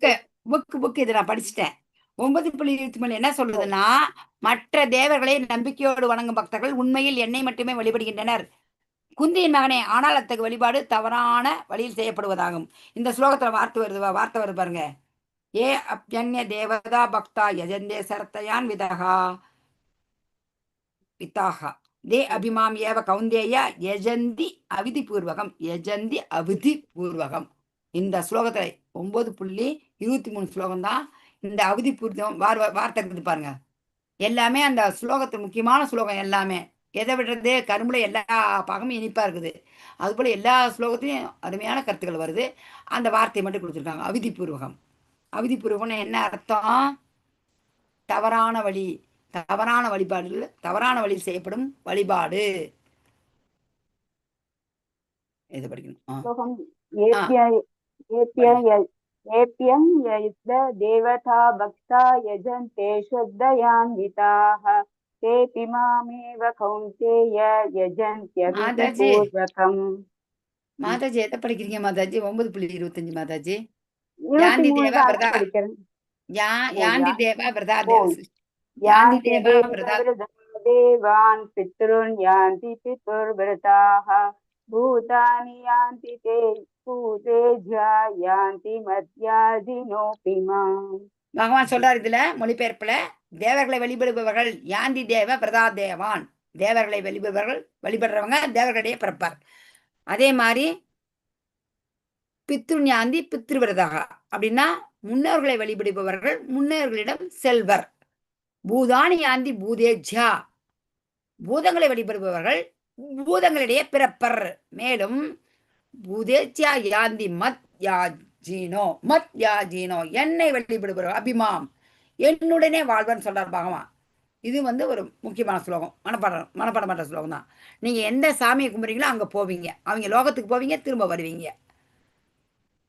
புக் இது நான் படிச்சுட்டேன். 9.23 என்ன சொல்றதுன்னா, மற்ற தேவர்களை நம்பிக்கையோடு வணங்கும் பக்தர்கள் உண்மையில் என்னை மட்டுமே வழிபடுகின்றனர். குந்தியின் மகனே, ஆனால் அத்தகைய வழிபாடு தவறான வழியில் செய்யப்படுவதாகும். இந்த ஸ்லோகத்துல வார்த்தை வருது பாருங்க. ஏ அப்யன்ய தேவதா பக்தா யஜந்தே சரத்தயான் விதாகா தே அபிமாம் ஏவ கௌந்தேய யஜந்தி அவிதிபூர்வகம். இந்த ஸ்லோகத்துல 9.23 ஸ்லோகம் தான் இந்த அவிதிபூர்வம் வார்த்தை இருக்குது பாருங்க. எல்லாமே அந்த ஸ்லோகத்து முக்கியமான ஸ்லோகம். எல்லாமே எதை விடுறது? கரும்புல எல்லா பாகமும் இனிப்பா இருக்குது. அதுபோல எல்லா ஸ்லோகத்தையும் அருமையான கருத்துக்கள் வருது. அந்த வார்த்தையை மட்டும் கொடுத்துருக்காங்க, அவிதிபூர்வகம். அவிதிபூர்வம்னு என்ன அர்த்தம்? தவறான வழி, தவறான வழிபாடுகள், தவறான வழியில் செய்யப்படும் வழிபாடு. எது படிக்கணும்? தேவதா பக்தா யஜந்தே ஸ்ரத்தயான்விதாஹ தேபி மாமேவ கௌந்தேய யஜந்த்யவிதிபூர்வகம். மாதாஜி எதை படிக்கிறீங்க மாதாஜி? 9.25 மாதாஜி. 23 படிக்கிறேன். யாந்தி தேவா தேவான் பித்ருன் யாந்தி பிதுர்விரதாஹ பூதானி யாந்தி தே பூதேஜ்யா யாந்தி மத்யாஜினோபிமாம். பகவான் சொல்றாரு இதுல மொழிபெயர்ப்புல, தேவர்களை வழிபடுபவர்கள் யாந்தி தேவ பிரதா தேவான். தேவர்களை வழிபடுறவங்க தேவர்களுடைய பிறப்பார். அதே மாதிரி பித்ருஞாந்தி பித்ருவிரதாக அப்படின்னா முன்னோர்களை வழிபடுபவர்கள் முன்னோர்களிடம் செல்வர். பூதானி யாந்தி பூதேஜ்யா, பூதங்களை வழிபடுபவர்கள் பூதங்களிடையே பிறப்பர். மேலும் பூதேஜ்யா யாந்தி மத் யாஜீனோ, என்னை வழிபடுபவர்கள் அபிமாம், என்னுடனே வாழ்வன் சொல்றார் பகவான். இது வந்து ஒரு முக்கியமான ஸ்லோகம். மனப்பாடம் பண்ற ஸ்லோகம் தான். நீங்க எந்த சாமியை கும்பிட்றீங்களோ அங்க போவீங்க, அவங்க லோகத்துக்கு போவீங்க, திரும்ப வருவீங்க.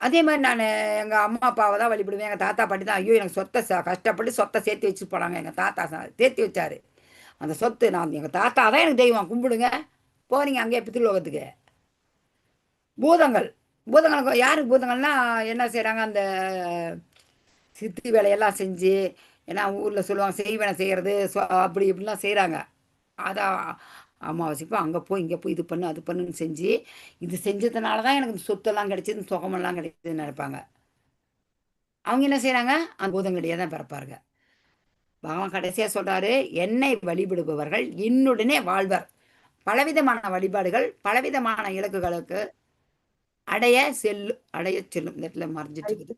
அதே மாதிரி நான் எங்கள் அம்மா அப்பாவை தான் வழிபடுவேன். எங்கள் தாத்தா பாட்டி தான். ஐயோ, எனக்கு சொத்தை கஷ்டப்பட்டு சொத்தை சேர்த்து வச்சுட்டு போனாங்க. எங்கள் தாத்தா சேர்த்து வச்சாரு அந்த சொத்து. நான் எங்கள் தாத்தா தான் எனக்கு தெய்வம், கும்பிடுங்க. போறீங்க அங்கேயே பித்ருலோகத்துக்கு. பூதங்களுக்கு யாருக்கு பூதங்கள்னா என்ன செய்கிறாங்க? அந்த சித்தி வேலையெல்லாம் செஞ்சு, ஏன்னா ஊரில் சொல்லுவாங்க செய்வனை செய்கிறது, அப்படி இப்படிலாம் செய்கிறாங்க. அதான் அமாவாசைப்போ அங்கே போய் இங்கே போய் இது பண்ணு அது பண்ணுன்னு செஞ்சு, இது செஞ்சதுனால தான் எனக்கு சொத்தெல்லாம் கிடைச்சது, சுகமெல்லாம் கிடைச்சதுன்னு நினைப்பாங்க. அவங்க என்ன செய்கிறாங்க? அந்த பூதங்களையே தான் பிறப்பாருங்க. பகவான் கடைசியாக சொல்கிறாரு, என்னை வழிபடுபவர்கள் என்னுடனே வாழ்வர். பலவிதமான வழிபாடுகள் பலவிதமான இலக்குகளுக்கு அடைய செல்லும். இந்த இடத்துல மறைஞ்சிட்டு இருக்குது.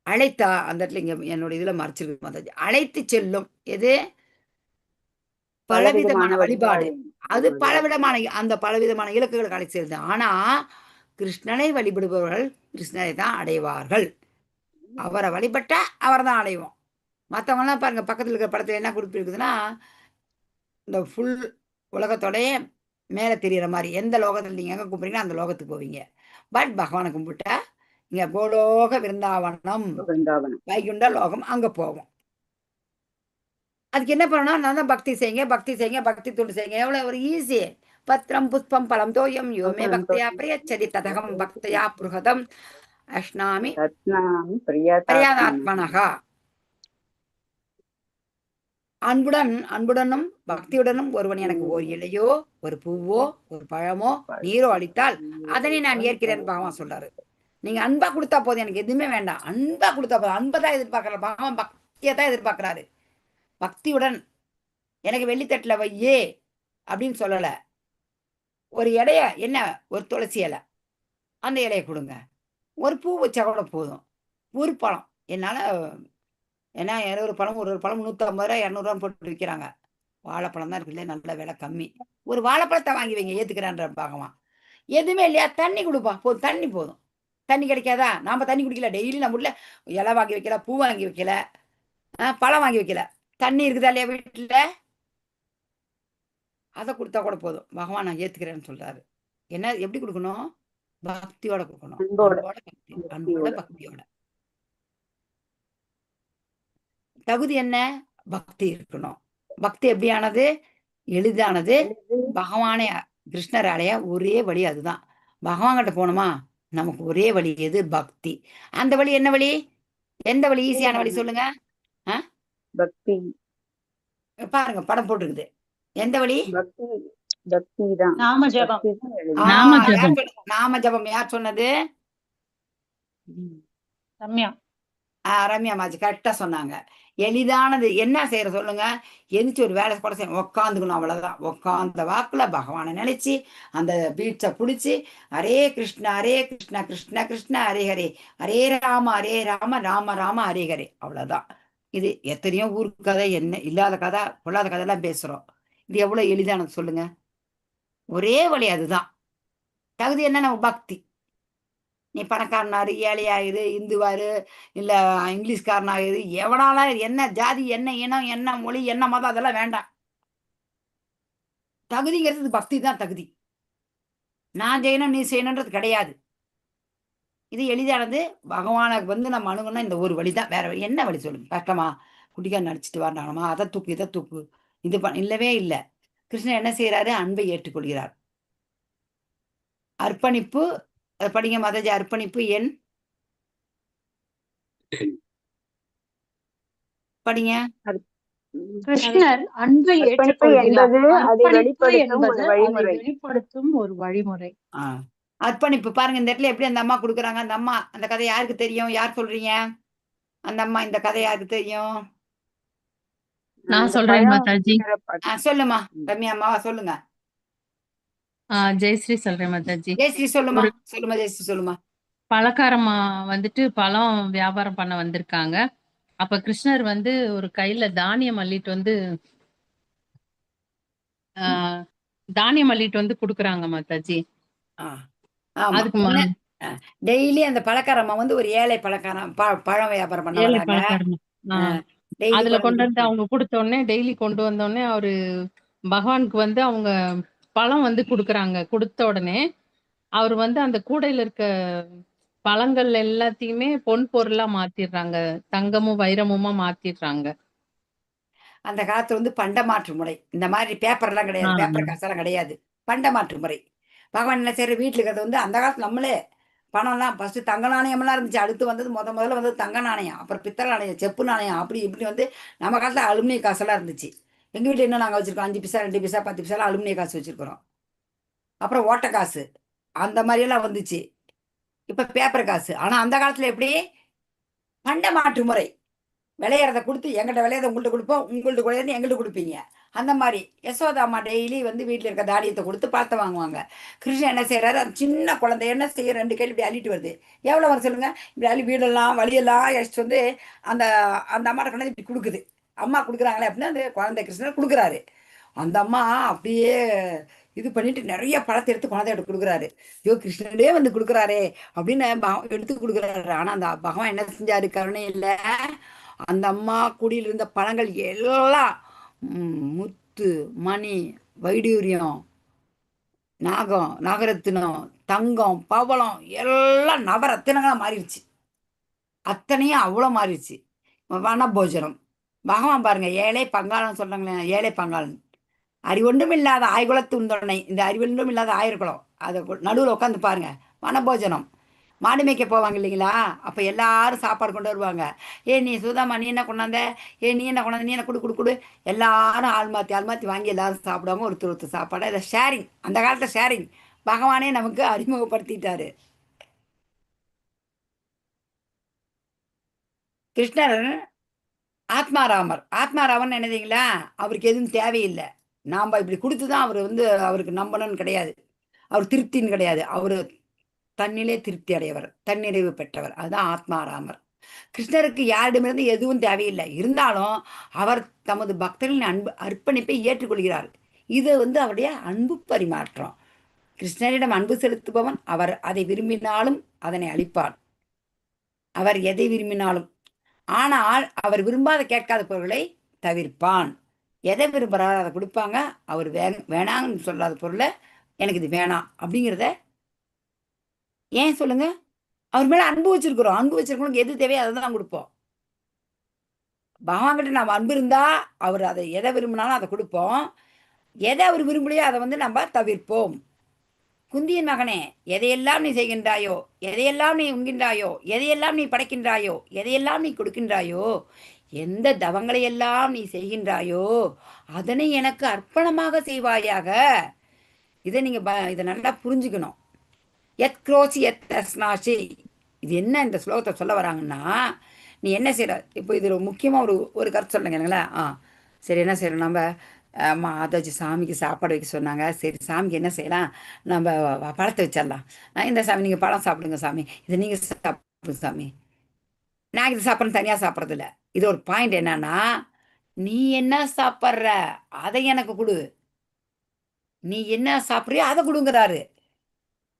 அழைத்தா அந்த இடத்துல இங்கே என்னோட இதில் மறைச்சிருக்கு மாதாஜி. அழைத்து செல்லும். எது? பலவிதமான வழிபாடு. அது வழிபாடு. பலவிதமான அந்த பலவிதமான இலக்குகளுக்கு அழைத்து செல்லுது. ஆனா கிருஷ்ணனை வழிபடுபவர்கள் கிருஷ்ணரை தான் அடைவார்கள். அவரை வழிபட்டா அவர் தான் அடைவோம். மற்றவங்கலாம் பாருங்க, பக்கத்தில் இருக்கிற படத்துல என்ன குறிப்பிருக்குதுன்னா, இந்த ஃபுல் உலகத்தோடைய மேலே தெரியிற மாதிரி எந்த லோகத்தில் நீங்கள் எங்கே கும்பிட்றீங்களோ அந்த லோகத்துக்கு போவீங்க. பட் பகவானை கும்பிட்டா இங்கே கோலோக விருந்தாவனம், பிருந்தாவனம். வைகுண்ட லோகம், அங்கே போவோம். அதுக்கு என்ன பண்ணணும்? நான் தான் பக்தி செய்யுங்க, பக்தி செய்யுங்க, பக்தி தொண்டு செய்யுங்க. எவ்வளோ ஒரு ஈஸி. பத்திரம் புஷ்பம் பலம் தோயம் யோமே பக்தியா பிரியச்சதி ததகம் பக்தியா புருகதம் அஷ்னாமி ரத்னாமி பிரியாதாத்மனகா. அன்புடனும் பக்தியுடனும் ஒருவன் எனக்கு ஒரு இலையோ, ஒரு பூவோ, ஒரு பழமோ, நீரோ அளித்தால் அதனை நான் ஏற்கிறேன் பகவான் சொல்றாரு. நீங்க அன்பா கொடுத்தா போதும், எனக்கு எதுவுமே வேண்டாம். அன்பா கொடுத்தா போதும். அன்பை தான் எதிர்பார்க்கற பகவான், பக்தியை தான் எதிர்பார்க்கிறாரு. பக்தியுடன் எனக்கு வெள்ளித்தட்டுல வையே அப்படின்னு சொல்லல. ஒரு இலைய என்ன, ஒரு துளசி இலை, அந்த இலையை கொடுங்க. ஒரு பூ வச்சா கூட போதும். ஒரு பழம் என்னால, ஏன்னா ஒரு பழம் 150 ரூபா 200 போட்டு விற்கிறாங்க. வாழைப்பழம் தான் இருக்குல்ல, நல்ல விலை கம்மி. ஒரு வாழைப்பழத்தை வாங்கி வைங்க, ஏத்துக்கிறான்ற பகவான். எதுவுமே இல்லையா, தண்ணி கொடுப்பா போதும். தண்ணி போதும். தண்ணி கிடைக்காதா? நாம தண்ணி குடிக்கல, டெய்லி நம்ம வீட்டில் இலை வாங்கி வைக்கல, பூ வாங்கி வைக்கல, பழம் வாங்கி வைக்கல. தண்ணி இருக்குதா இல்லையா வீட்டில்? அதை கொடுத்தா கூட போதும். பகவான் நான் ஏத்துக்கிறேன்னு சொல்றாரு. என்ன, எப்படி கொடுக்கணும்? பக்தியோட கொடுக்கணும். அன்போட பக்தியோட. தகுதி என்ன? பக்தி இருக்கணும். பக்தி எப்படியானது? எளிதானது. பகவானை கிருஷ்ணர் அடைய ஒரே வழி அதுதான். பகவான் கிட்ட போனோமா, நமக்கு ஒரே வழி எது? பக்தி. அந்த வழி என்ன வழி? எந்த வழி ஈஸியான வழி சொல்லுங்க. பக்தி. பாருங்க, படம் போட்டுருக்குது. எந்த வழி? பக்தி தான். நாம ஜெபம். நாம ஜபம். யார் சொன்னது? ரம்யா. ரம்யா மாஜி கரெக்டா சொன்னாங்க. எளிதானது. என்ன செய்யற சொல்லுங்க. எந்திரிச்சு ஒரு வேலை கூட செய்ய உக்காந்துக்கணும், அவ்வளவுதான். உக்காந்த வாக்குல பகவானை நினைச்சு அந்த பீட்சை பிடிச்சி ஹரே கிருஷ்ணா கிருஷ்ண கிருஷ்ண ஹரே ஹரே, ஹரே ராம ராம ராம ஹரே ஹரே, அவ்வளவுதான். இது எத்தனையோ ஊர் கதை, என்ன இல்லாத கதை, பொல்லாத கதையெல்லாம் பேசுறோம். இது எவ்வளவு எளிதானது சொல்லுங்க. ஒரே வழி அதுதான். தகுதி என்ன? நம்ம பக்தி. நீ பணக்காரனாரு, ஏழையாயிரு, இந்துவாரு, இல்ல இங்கிலீஷ்காரனாயிரு, எவனால, என்ன ஜாதி, என்ன இனம், என்ன மொழி, என்ன மதம், அதெல்லாம் வேண்டாம். தகுதிங்கிறது பக்தி தான் தகுதி. நான் செய்யணும் நீ செய்யணுன்றது கிடையாது. இது எளிதானது. பகவானை நம்ம அணுகணும் இந்த ஒரு வழிதான். வேற வழி என்ன வழி சொல்லுங்க? கஷ்டமா? குடிக்கார நடிச்சுட்டு வராங்களாமா, அதை தூக்கு இதை தூக்கு, இது இல்லவே இல்லை. கிருஷ்ணன் என்ன செய்யறாரு? அன்பை ஏற்றுக்கொள்கிறார். அர்ப்பணிப்பு. படிங்க மாதாஜி. அர்ப்பணிப்பு எண் படிங்க. கிருஷ்ணர் அன்பை ஏற்றுக்கொள்கிறார். அர்ப்பணிப்பு என்பது அதை வெளிப்படுத்தும் ஒரு வழிமுறை. அர்ப்பணிப்பு பாருங்க, இந்த இடத்துல எப்படி அந்த அம்மா கொடுக்குறாங்க. அந்த அம்மா, அந்த கதை யாருக்கு தெரியும்? யார் சொல்றீங்க? அந்த அம்மா இந்த கதை யாருக்கு தெரியும்? நான் சொல்றேன் மாதாஜி. சொல்லுமா ரம்யா அம்மாவா, சொல்லுங்க. ஜெயஸ்ரீ சொல்றேன் மாதாஜி. ஜெயஸ்ரீ சொல்லுமா. சொல்லுமா ஜெயஸ்ரீ, சொல்லுமா. பழக்காரம்மா வந்துட்டு பழம் வியாபாரம் பண்ண வந்திருக்காங்க. அப்ப கிருஷ்ணர் வந்து ஒரு கையில தானியம் அள்ளிட்டு வந்து குடுக்குறாங்க மாதாஜி. அதுக்கு டெய்லி அந்த பழக்காரம்மா வந்து ஒரு ஏழை பழக்காரம், பழம் வியாபாரம் பண்ண அதுல கொண்டு வந்து அவங்க கொடுத்த உடனே, டெய்லி கொண்டு வந்த உடனே அவரு பகவானுக்கு வந்து அவங்க பழம் வந்து குடுக்குறாங்க. கொடுத்த உடனே அவர் வந்து அந்த கூடையில இருக்க பழங்கள் எல்லாத்தையுமே பொன் பொருளா மாத்திடுறாங்க. தங்கமும் வைரமுமா மாத்திடுறாங்க. அந்த காலத்துல வந்து பண்டமாற்று முறை. இந்த மாதிரி பேப்பர் எல்லாம் கிடையாது, பேப்பர் காசெல்லாம் கிடையாது. பண்டமாற்று முறை. பகவான் என்ன செய்யற? வீட்டுல இருக்கிறது வந்து அந்த காலத்துல நம்மளே பணம்லாம் ஃபர்ஸ்ட் தங்க நாணயம் எல்லாம் இருந்துச்சு. அடுத்து வந்தது முதல்ல வந்து தங்க நாணயம், அப்புறம் பித்தளை நாணயம், செப்பு நாணயம், அப்படி இப்படி வந்து நம்ம காலத்துல அலுமினிய காசெல்லாம் இருந்துச்சு. எங்க வீட்டுல இன்னும் நாங்க வச்சிருக்கோம் 5 பைசா 2 பைசா 10 பைசா அலுமினிய காசு வச்சிருக்கிறோம். அப்புறம் ஓட்ட காசு, அந்த மாதிரி எல்லாம் வந்துச்சு. இப்ப பேப்பர் காசு. ஆனா அந்த காலத்துல எப்படி? பண்டமாற்று முறை. விளையாடுறத கொடுத்து எங்கிட்ட விளையாத உங்கள்கிட்ட கொடுப்போம், உங்கள்கிட்ட கூட எங்கள்கிட்ட கொடுப்பீங்க. அந்த மாதிரி யசோதாமா டெய்லி வந்து வீட்டில் இருக்க தானியத்தை கொடுத்து பழத்தை வாங்குவாங்க. கிருஷ்ணன் என்ன செய்யறாரு? அந்த சின்ன குழந்தை என்ன செய்ய 2 கையில் இப்படி அள்ளிட்டு வருது. எவ்வளோ வரும் சொல்லுங்க? இப்படி அள்ளி வீடெல்லாம் வழியெல்லாம் எடுத்து வந்து அந்த அந்த அம்மாட்ட கொண்டு இப்படி கொடுக்குது. அம்மா கொடுக்குறாங்களே அப்படின்னா அந்த குழந்தை கிருஷ்ணன் கொடுக்குறாரு. அந்த அம்மா அப்படியே இது பண்ணிட்டு நிறைய பழத்தை எடுத்து குழந்தை எடுத்து கொடுக்குறாரு. ஐயோ கிருஷ்ணனே வந்து கொடுக்குறாரே அப்படின்னு எடுத்து கொடுக்குறாரு. ஆனா அந்த பகவான் என்ன செஞ்சாரு? கருணை இல்லை. அந்த அம்மா குடியில் இருந்த பழங்கள் எல்லாம் முத்து, மணி, வைடூரியம், நாகரத்தினம், தங்கம், பவளம் எல்லாம் நவரத்தினங்களா மாறிடுச்சு. அத்தனையும் அவ்வளோ மாறிடுச்சு. வனபோஜனம் பகவான் பாருங்க, ஏழை பங்காளன் சொல்றாங்களே, ஏழை பங்காளன் அறிவொன்றும் இல்லாத ஆய்குலத்து உந்தொடனை, இந்த அறிவொன்றும் இல்லாத ஆயிரக்குளம் அதை நடுவில் உட்காந்து பாருங்க. வனபோஜனம் மாடு மேய்க்க போவாங்க இல்லைங்களா? அப்போ எல்லாரும் சாப்பாடு கொண்டு வருவாங்க. நீ சுதாமா நீ என்ன கொண்டாந்த, நீ என்ன கொண்டாந்த, நீ என்ன கொடு. எல்லாரும் ஆள் மாற்றி வாங்கி எல்லாரும் சாப்பிடுவாங்க. ஒருத்தர் சாப்பாடு. இதை ஷேரிங், அந்த காலத்தில் ஷேரிங் பகவானே நமக்கு அறிமுகப்படுத்திட்டாரு. கிருஷ்ணர் ஆத்மாராமர் என்னதுங்களா? அவருக்கு எதுவும் தேவையில்லை. நாம் இப்படி கொடுத்து தான் அவர் வந்து அவருக்கு நம்பணும்னு கிடையாது. அவர் திருப்தின்னு கிடையாது. அவர் தன்னிலே திருப்தி அடையவர், தன்னிறைவு பெற்றவர். அதுதான் ஆத்மாராமர். கிருஷ்ணருக்கு யாரிடமிருந்து எதுவும் தேவையில்லை. இருந்தாலும் அவர் தமது பக்தர்களின் அர்ப்பணிப்பை ஏற்றுக்கொள்கிறார். இது வந்து அவருடைய அன்பு பரிமாற்றம். கிருஷ்ணரிடம் அன்பு செலுத்துபவன் அவர் அதை விரும்பினாலும் அதனை அளிப்பார். அவர் எதை விரும்பினாலும். ஆனால் அவர் விரும்பாத கேட்காத பொருளை தவிர்ப்பான். எதை விரும்புகிறாரோ அதை கொடுப்பாங்க. அவர் வேணாங்கன்னு சொல்லாத பொருளை எனக்கு இது வேணாம் அப்படிங்கிறத ஏன் சொல்லுங்க? அவர் மேல அன்பு வச்சிருக்கிறோம். அன்பு வச்சிருக்கவங்களுக்கு எது தேவையோ அதை தான் கொடுப்போம். பகவான் கிட்ட நம்ம அன்பு இருந்தா அவர் அதை எதை விரும்பினாலும் அதை கொடுப்போம். எதை அவர் விரும்பலையோ அதை வந்து நம்ம தவிர்ப்போம். குந்தியின் மகனே, எதையெல்லாம் நீ செய்கின்றாயோ, எதையெல்லாம் நீ உண்கின்றாயோ, எதையெல்லாம் நீ படைக்கின்றாயோ, எதையெல்லாம் நீ கொடுக்கின்றாயோ, எந்த தவங்களை எல்லாம் நீ செய்கின்றாயோ அதனை எனக்கு அர்ப்பணமாக செய்வாயாக. இதை நீங்க இதை நல்லா புரிஞ்சுக்கணும். எத் குரோசி எத் அஸ்னாசி. இது என்ன இந்த ஸ்லோகத்தை சொல்ல வராங்கன்னா, நீ என்ன செய்கிற? இப்போ இது முக்கியமாக ஒரு கருத்து சொல்லுங்களா? சரி, என்ன செய்யறோம் நம்ம? அதாச்சும் சாமிக்கு சாப்பாடு வைக்க சொன்னாங்க. சரி, சாமிக்கு என்ன செய்யலாம்? நம்ம பழத்தை வச்சிடலாம். இந்த சாமி நீங்கள் பழம் சாப்பிடுங்க சாமி, இதை நீங்கள் சாப்பிடுங்க சாமி, நான் இது சாப்பிட்றேன், தனியாக சாப்பிட்றதில்ல. இது ஒரு பாயிண்ட் என்னன்னா, நீ என்ன சாப்பிட்ற அதை எனக்கு கொடு, நீ என்ன சாப்பிட்றியோ அதை கொடுங்குறாரு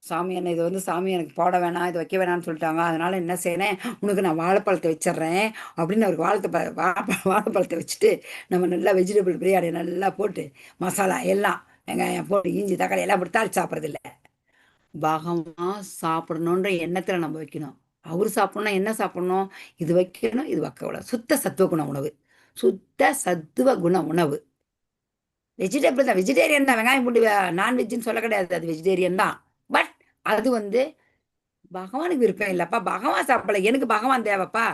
சாமி. என்ன இது வந்து சாமி எனக்கு போட வேணாம், இது வைக்க வேணாம்னு சொல்லிட்டாங்க, அதனால என்ன செய்யறேன், உனக்கு நான் வாழைப்பழத்தை வச்சிட்றேன் அப்படின்னு அவருக்கு வாழைப்பழத்தை வச்சுட்டு நம்ம நல்லா வெஜிடபிள் பிரியாணி நல்லா போட்டு மசாலா எல்லாம் வெங்காயம் போட்டு இஞ்சி தக்காளி எல்லாம் போட்டு தாளிச்சு சாப்பிட்றதில்ல. பகவான் சாப்பிடணுன்ற எண்ணத்தில் நம்ம வைக்கணும். அவர் சாப்பிடணும்னா என்ன சாப்பிடணும்? இது வைக்கணும், இது வைக்கக்கூடாது. சுத்த சத்துவ குண உணவு, சுத்த சத்துவ குண உணவு. வெஜிடபிள் தான், வெஜிடேரியன் தான். வெங்காயம் போட்டு நான்வெஜ்ஜுன்னு சொல்ல கிடையாது, அது வெஜிடேரியன் தான். பட் அது வந்து பகவானுக்கு விருப்பம் இல்லைப்பா. பகவான் சாப்பிடல, எனக்கு பகவான் தேவைப்பா.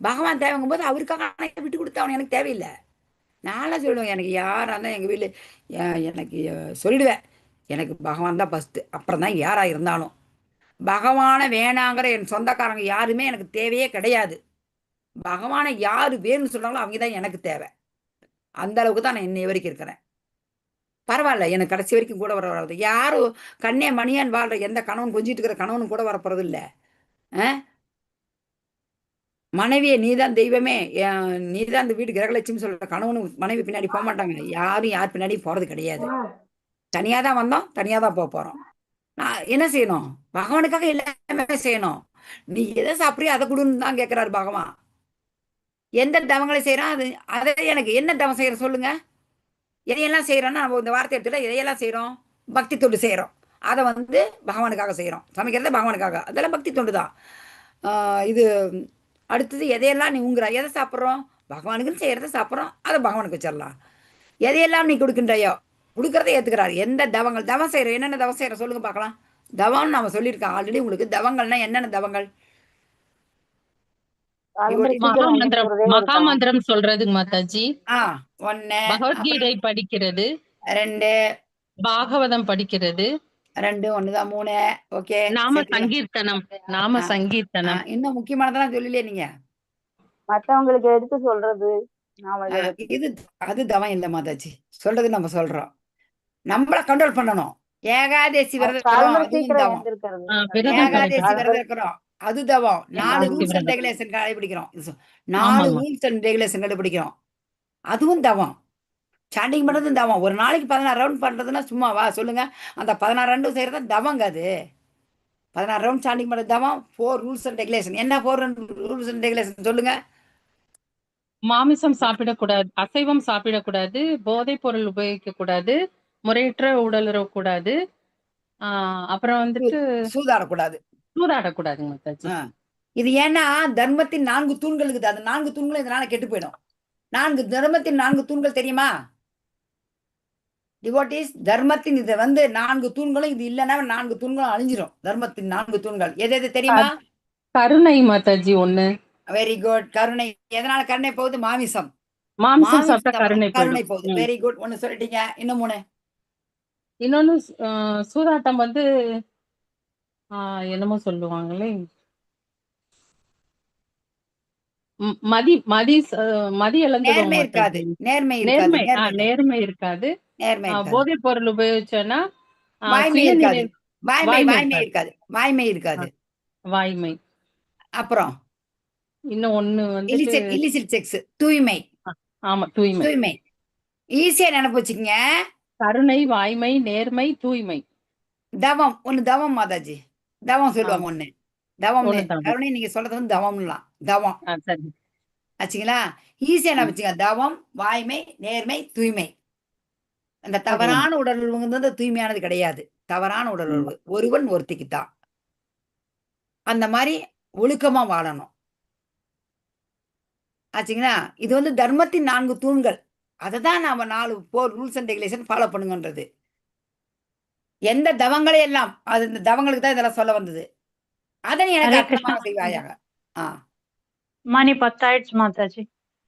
பகவான் தேவைங்கும் போது அவருக்காக விட்டு கொடுத்தா அவன் எனக்கு தேவையில்லை. நான்லாம் சொல்லுவேன், எனக்கு யாராக இருந்தால் எங்கள் வீட்டில் எனக்கு சொல்லிடுவேன், எனக்கு பகவான் தான் ஃபஸ்ட்டு, அப்புறம் தான் யாராக இருந்தாலும். பகவானை வேணாங்கிற என் சொந்தக்காரங்க யாருமே எனக்கு தேவையே கிடையாது. பகவானை யார் வேணும்னு சொல்கிறாங்களோ அவங்க தான் எனக்கு தேவை. அந்த அளவுக்கு தான் நான் இன்னை வரைக்கும் இருக்கிறேன். பரவாயில்ல, எனக்கு கடைசி வரைக்கும் கூட வராது. யாரும் கண்ணே மணியான் வாழ்ற எந்த கணவன் கொஞ்சிட்டு இருக்கிற கணவனும் கூட வரப்போறது இல்லை. மனைவியை நீதான் தெய்வமே, நீதான் இந்த வீடு கிரகலட்சுமி சொல்ற கணவனும் மனைவி பின்னாடி போக மாட்டாங்க. யாரும் யார் பின்னாடியும் போறது கிடையாது. தனியாக தான் வந்தோம், தனியாக தான் போக போகிறோம். நான் என்ன செய்யணும்? பகவானுக்காக எல்லாமே செய்யணும். நீ எதை சாப்பிட்றியோ அதை கொடுன்னு தான் கேட்குறாரு பகவான். எந்த தவங்களை செய்கிறான் அதை எனக்கு என்ன தவம் செய்கிற சொல்லுங்க. எதையெல்லாம் செய்கிறோன்னா நம்ம இந்த வார்த்தை எடுத்துகிட்டா எதையெல்லாம் செய்கிறோம்? பக்தி தொண்டு செய்கிறோம். அதை வந்து பகவானுக்காக செய்கிறோம். சமைக்கிறத பகவானுக்காக, அதெல்லாம் பக்தி தொண்டு தான். இது அடுத்தது எதையெல்லாம் நீ உங்குற, எதை சாப்பிட்றோம்? பகவானுக்குன்னு செய்கிறத சாப்பிட்றோம், அதை பகவானுக்கு வச்சிடலாம். எதையெல்லாம் நீ கொடுக்கின்றையோ கொடுக்குறத ஏற்றுக்கிறாரு. எந்த தவங்கள் தவம் செய்கிறோம்? என்னென்ன தவம் செய்கிறோம் சொல்லுங்க பார்க்கலாம். தவம்னு நம்ம சொல்லியிருக்கோம் ஆல்ரெடி உங்களுக்கு. தவங்கள்னா என்னென்ன தவங்கள்? மகாமந்திரம் சொல்றதுங்க மாதாஜி. 1 பகவத்கீதை படிக்கிறது, 2 பாகவதம் படிக்கிறது, 2 1 3. ஓகே, நாம சங்கீர்த்தனம். இன்னும் முக்கியமானதெல்லாம் சொல்லலையே நீங்க. மத்தவங்களுக்கு எடுத்து சொல்றது இது அது தவம் இல்லை மாதாஜி. சொல்றது நம்ம சொல்றோம், நம்மள கண்ட்ரோல் பண்ணணும். ஏகாதேசி விரதம் இருக்கிறோம், அதுவும் தவம். ஏகாதேசி விரதம் இருக்கிறோம், அது தவம். 4 ரூல்ஸ் அண்ட் ரெகுலேஷன் கடைபிடிக்கிறோம், 4 ரூல்ஸ் அண்ட் ரெகுலேஷன் கடைபிடிக்கிறோம், அதுவும் தவம். சாண்டிங் பண்றது தவம். ஒரு நாளைக்கு 16 ரவுண்ட் பண்றதுன்னா சும்மாவா சொல்லுங்க? அந்த 16 ரவுண்டும் செய்யறது தவங்க. அது 16 ரவுண்ட் சாண்டிங் பண்றது தவம். 4 ரூல்ஸ் அண்ட் ரெகுலேஷன். என்ன 4 ரூல்ஸ் அண்ட் ரெகுலேஷன் சொல்லுங்க? மாமிசம் சாப்பிடக்கூடாது, அசைவம் சாப்பிடக்கூடாது, போதைப் பொருள் உபயோகிக்க கூடாது, முறையற்ற உடலுறவு கூடாது, அப்புறம் வந்துட்டு சூதாடக்கூடாது. சூதாடக்கூடாதுங்க மாதாஜி. ஆ. இது ஏன்னா தர்மத்தின் 4 தூண்கள் இருக்குது. அந்த 4 தூண்களும் இதனால கெட்டு போயிடும். 4 தர்மத்தின் 4 தூண்கள் தெரியுமா? டிவோட்டிஸ், தர்மத்தின் இதை 4 தூண்களும் இது இல்லைன்னா 4 தூண்களும் அழிஞ்சிரும். தர்மத்தின் 4 தூண்கள் எது எது தெரியுமா? கருணை மாதாஜி ஒண்ணு. Very good. கருணை. எதனால கருணை போகுது? மாமிசம். மாமிசம் சாப்பிட்டா கருணை கருணை போகுது. போயிடும். Very good. ஒன்னு சொல்லிட்டீங்க. இன்னும் 3. இன்னொன்னு சூதாட்டம் வந்து என்னமோ சொல்லுவாங்களே, மதி மதி மதி இழந்துடும் நேர்மை இருக்காது. மாதாஜி. நேர்மை இருக்காது. நேர்மை இருக்காது. நேர்மை இருக்காது. போதைப் பொருள் உபயோகிச்சோன்னா வாய்மை இருக்காது. வாய்மை இருக்காது. வாய்மை இருக்காது. வாய்மை. அப்புறம் இன்னும் ஒண்ணு வந்துட்டு இல்லிசிட் செக்ஸ். தூய்மை. ஆமா, தூய்மை. ஈஸியா நினைப்பு வச்சுக்கங்க. கருணை, வாய்மை, நேர்மை, தூய்மை. தவம். ஒண்ணு தவம் மாதாஜி. தவம் சொல்லுவாங்க. ஒண்ணு தவம். ஒண்ணு தவம். கருணை நீங்க சொல்றது தவம்லாம். தவம் சரி. ஆச்சுங்களா? ஈஸியா என்ன வச்சுங்க. தவம், வாய்மை, நேர்மை, தூய்மை. அந்த தவறான உடலுறவு தூய்மையானது கிடையாது. தவறான உடலுறவு ஒருவன் ஒருத்திக்குத்தான். அந்த மாதிரி ஒழுக்கமா வாழணும். ஆச்சுங்களா? இது தர்மத்தின் 4 தூண்கள். அதை தான் நாம 4 ரூல்ஸ் அண்ட் ரெகுலேஷன் ஃபாலோ பண்ணுங்கன்றது. எந்த தவங்களை எல்லாம் அது இந்த தவங்களுக்கு தான் இதெல்லாம் சொல்ல வந்தது. அதை நீ எனக்கு அர்த்தமாக செய்வாயாக. மணி 10 ஆயிடுச்சு மாதாஜி.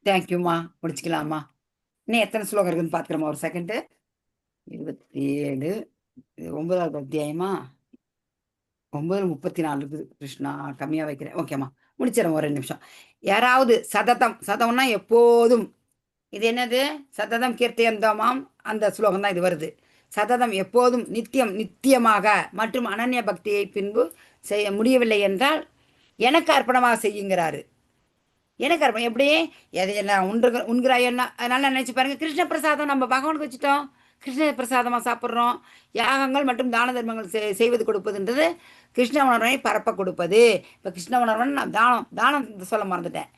தேங்க்யூமா. முடிச்சுக்கலாமா? இன்னும் எத்தனை ஸ்லோகம் இருக்குன்னு பார்த்துக்கிறோமா? ஒரு செகண்டு. 27. இது 9வது அத்தியாயமா? 9:34 இருக்குது. கிருஷ்ணா, கம்மியா வைக்கிறேன். ஓகேம்மா, முடிச்சிடறேன். ஒரு 2 நிமிஷம். யாராவது சதம்னா எப்போதும். இது என்னது? சததம் கீர்த்தியந்தமாம். அந்த ஸ்லோகம் தான் இது வருது. சததம் எப்போதும், நித்தியமாக மற்றும் அனன்ய பக்தியை பின்பு செய்ய முடியவில்லை என்றால் எனக்கு அர்ப்பணமாக செய்யுங்கிறாரு. எனக்கு அர்ப்பணம் எப்படி? எதையெல்லாம் உண்கிறாயன்னா அதனால நினைச்சு பாருங்க. கிருஷ்ண பிரசாதம் நம்ம பகவானுக்கு வச்சுட்டோம். கிருஷ்ண பிரசாதமாக சாப்பிட்றோம். யாகங்கள் மற்றும் தான தர்மங்கள் செய்வது கொடுப்பதுன்றது கிருஷ்ண உணர்வை பரப்ப கொடுப்பது. இப்போ கிருஷ்ண உணர்வன் நான் தானம் சொல்ல மறந்துட்டேன்.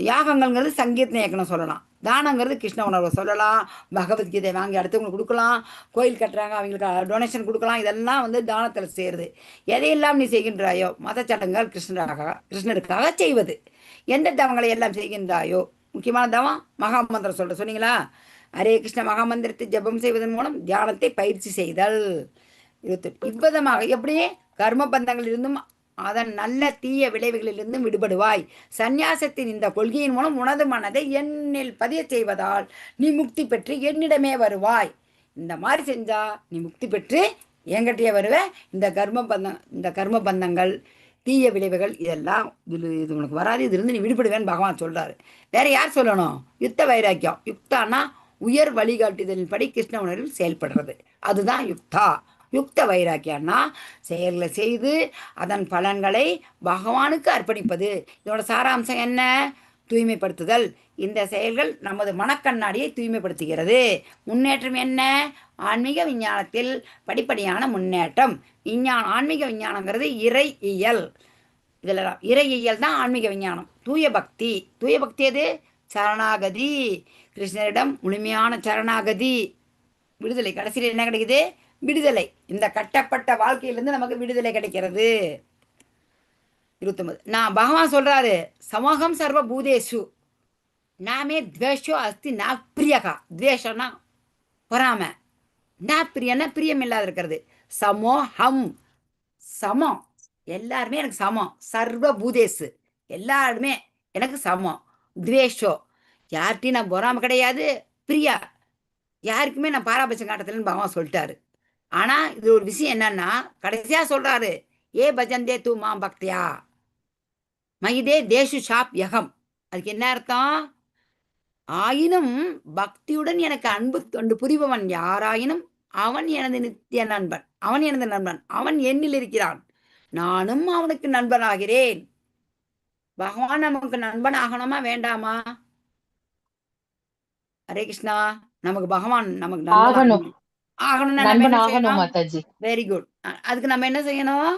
யாகங்கள்ங்கிறது சங்கீர்த்தன இயக்கணும் சொல்லலாம். தானங்கிறது கிருஷ்ண உணர்வை சொல்லலாம். பகவத்கீதை வாங்கி அடுத்தவங்களுக்கு கொடுக்கலாம். கோயில் கட்டுறாங்க, அவங்களுக்கு டொனேஷன் கொடுக்கலாம். இதெல்லாம் தானத்தில் சேருது. எதையெல்லாம் நீ செய்கின்றாயோ மத சடங்குகள் கிருஷ்ணருக்காக செய்வது. எந்த தவங்களை எல்லாம் செய்கின்றாயோ, முக்கியமான தவம் மகாமந்திரம் சொன்னீங்களா? ஹரே கிருஷ்ண மகாமந்திரத்தை ஜபம் செய்வதன் மூலம் தியானத்தை பயிற்சி செய்தல். 28. இவ்விதமாக எப்படி கர்ம பந்தங்களிலிருந்தும் அதன் நல்ல தீய விளைவுகளிலிருந்தும் விடுபடுவாய். சந்நியாசத்தின் இந்த கொள்கையின் மூலம் உனது மனதை என்னில் பதிய செய்வதால் நீ முக்தி பெற்று என்னிடமே வருவாய். இந்த மாதிரி செஞ்சா நீ முக்தி பெற்று என்கிட்டயே வருவ. இந்த கர்ம பந்தங்கள் தீய விளைவுகள் இதெல்லாம் இது உனக்கு வராது. இதுலேருந்து நீ விடுபடுவேன்னு பகவான் சொல்றாரு. வேற யார் சொல்லணும்? யுக்த வைராக்கியம். யுக்தானா உயர் வழிகாட்டுதலின்படி கிருஷ்ண உணர்வில் செயல்படுறது. அதுதான் யுக்தா. யுக்த வைராக்கியம்னா செயல்களை செய்து அதன் பலன்களை பகவானுக்கு அர்ப்பணிப்பது. இதோட சாராம்சம் என்ன? தூய்மைப்படுத்துதல். இந்த செயல்கள் நமது மனக்கண்ணாடியை தூய்மைப்படுத்துகிறது. முன்னேற்றம் என்ன? ஆன்மீக விஞ்ஞானத்தில் படிப்படியான முன்னேற்றம். ஆன்மீக விஞ்ஞானங்கிறது இறை இயல். இதில் இறை இயல் தான் ஆன்மீக விஞ்ஞானம். தூய பக்தி எது? சரணாகதி. கிருஷ்ணரிடம் முழுமையான சரணாகதி, விடுதலை. கடைசியில் என்ன கிடைக்குது? விடுதலை. இந்த கட்டப்பட்ட வாழ்க்கையிலிருந்து நமக்கு விடுதலை கிடைக்கிறது. 29. நான் பகவான் சொல்றாரு, சமோகம் சர்வ பூதேஷு நாமே துவேஷோ அஸ்தி நா பிரியகா. துவேஷம்னா பொறாம, நா பிரியன்னா பிரியம் இல்லாத இருக்கிறது. சமோஹம், சமம். எல்லாருமே எனக்கு சமம். சர்வ பூதேஷு எல்லாருமே எனக்கு சமம். துவேஷோ யார்கிட்டையும் நான் பொறாம கிடையாது. பிரியா யாருக்குமே நான் பாராபட்சம் காட்டத்தில்னு பகவான் சொல்லிட்டாரு. ஆனா இது ஒரு விஷயம் என்னன்னா, கடைசியா சொல்றாரு, ஏ பஜந்தே தூ மாம் பக்தியா மகிதே தேஷு ஷாப் யகம். அதுக்கு என்ன அர்த்தம்? ஆயினும் பக்தியுடன் எனக்கு அன்பு தொண்டு புரிபவன் யாராயினும் அவன் எனது நித்திய நண்பன். அவன் என்னில் இருக்கிறான், நானும் அவனுக்கு நண்பனாகிறேன். பகவான் நமக்கு நண்பன் ஆகணுமா வேண்டாமா? ஹரே கிருஷ்ணா. நமக்கு பகவான் நமக்கு நண்பன் ஆகணும். ஆகணும்னா நம்ம நண்பன் என்ன ஆகணும் செய்யணும்? மாதாஜி. Very good. அதுக்கு நம்ம என்ன செய்யணும்?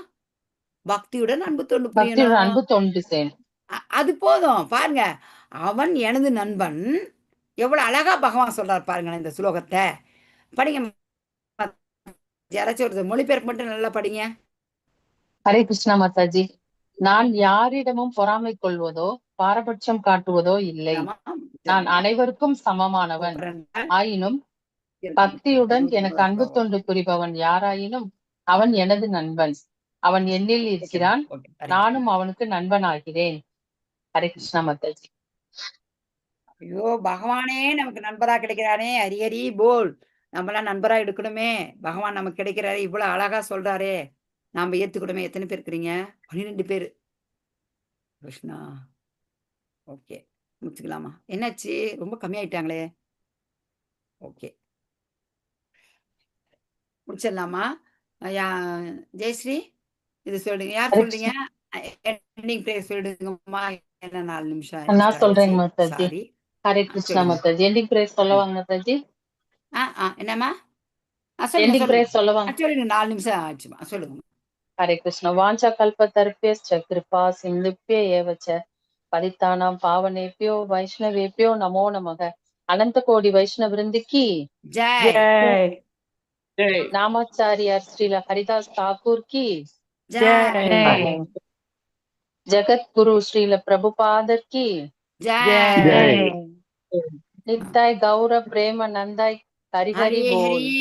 பக்தியுடன் அன்பு தொண்டு பக்தியோட புரியணும். அன்பு தொண்டு செய்யணும். அது போதும். பாருங்க, அவன் எனது நண்பன். எவ்வளவு அழகா பகவான் சொல்றார் பாருங்க இந்த ஸ்லோகத்தை. படிங்க யாராச்சும் ஒரு மொழிபெயர்ப்பு மட்டும் நல்லா படிங்க. ஹரே கிருஷ்ணா மாதாஜி. நான் யாரிடமும் பொறாமை கொள்வதோ பாரபட்சம் காட்டுவதோ இல்லை. நான் அனைவருக்கும் சமமானவன். ஆயினும் பக்தியுடன் எனக்கு அன்பு தொண்டு புரிபவன் யாராயினும் அவன் எனது நண்பன். அவன் என்னில் இருக்கிறான், நானும் அவனுக்கு நண்பன் ஆகிறேன். ஹரே கிருஷ்ணா மாதாஜி. ஐயோ பகவானே நமக்கு நண்பரா கிடைக்கிறானே, ஹரி ஹரி போல். நம்மளாம் நண்பரா எடுக்கணுமே. பகவான் நமக்கு கிடைக்கிறாரு, இவ்வளவு அழகா சொல்றாரே, நாம ஏத்துக்கணுமே. எத்தனை பேர் இருக்கிறீங்க? 12 பேர். கிருஷ்ணா. ஓகே, முடிச்சுக்கலாமா? என்னாச்சு, ரொம்ப கம்மியாயிட்டாங்களே. ஓகே, முடிச்சிடலாமா? ஜெயஸ்ரீ இது சொல்லுங்க. யார் ஹரே சொல்றீங்க? எண்டிங் பிரேயர் சொல்லிடுங்கம்மா. என்ன 4 நிமிஷம் நான் எக்ஸ்ட்ரா சொல்றேங்க ஆயிடுச்சு. மாதாஜி. சாரி. ஹரே கிருஷ்ணா சொல்லுங்க. மாதாஜி. எண்டிங் பிரேயர் சொல்லவாங்க மாதாஜி. என்னம்மா? சொல்லுங்க எண்டிங் சொல்லுங்க. பிரேயர் சொல்லவாங்க. சொல்லுங்க, 4 நிமிஷம் ஆச்சுமா, சொல்லுங்க. ஹரே கிருஷ்ண. வாஞ்சா கல்பதர்பியஸ்ச கிருபா சிந்துப்ய ஏவச்ச பதித்தானாம் பாவனேபியோ வைஷ்ணவேபியோ நமோ நமக. அனந்த கோடி வைஷ்ணவ விருந்திக்கு ஜெய் ஜெய். நாமாச்சாரியார் ஸ்ரீல ஹரிதாஸ் தாக்கூர் கி ஜெய் ஜெகத் குரு ஸ்ரீல பிரபுபாதர் கி ஜெய். நித்தாய் கௌர பிரேம நந்தாய் ஹரி ஹரி ஹரி போல். ஹரி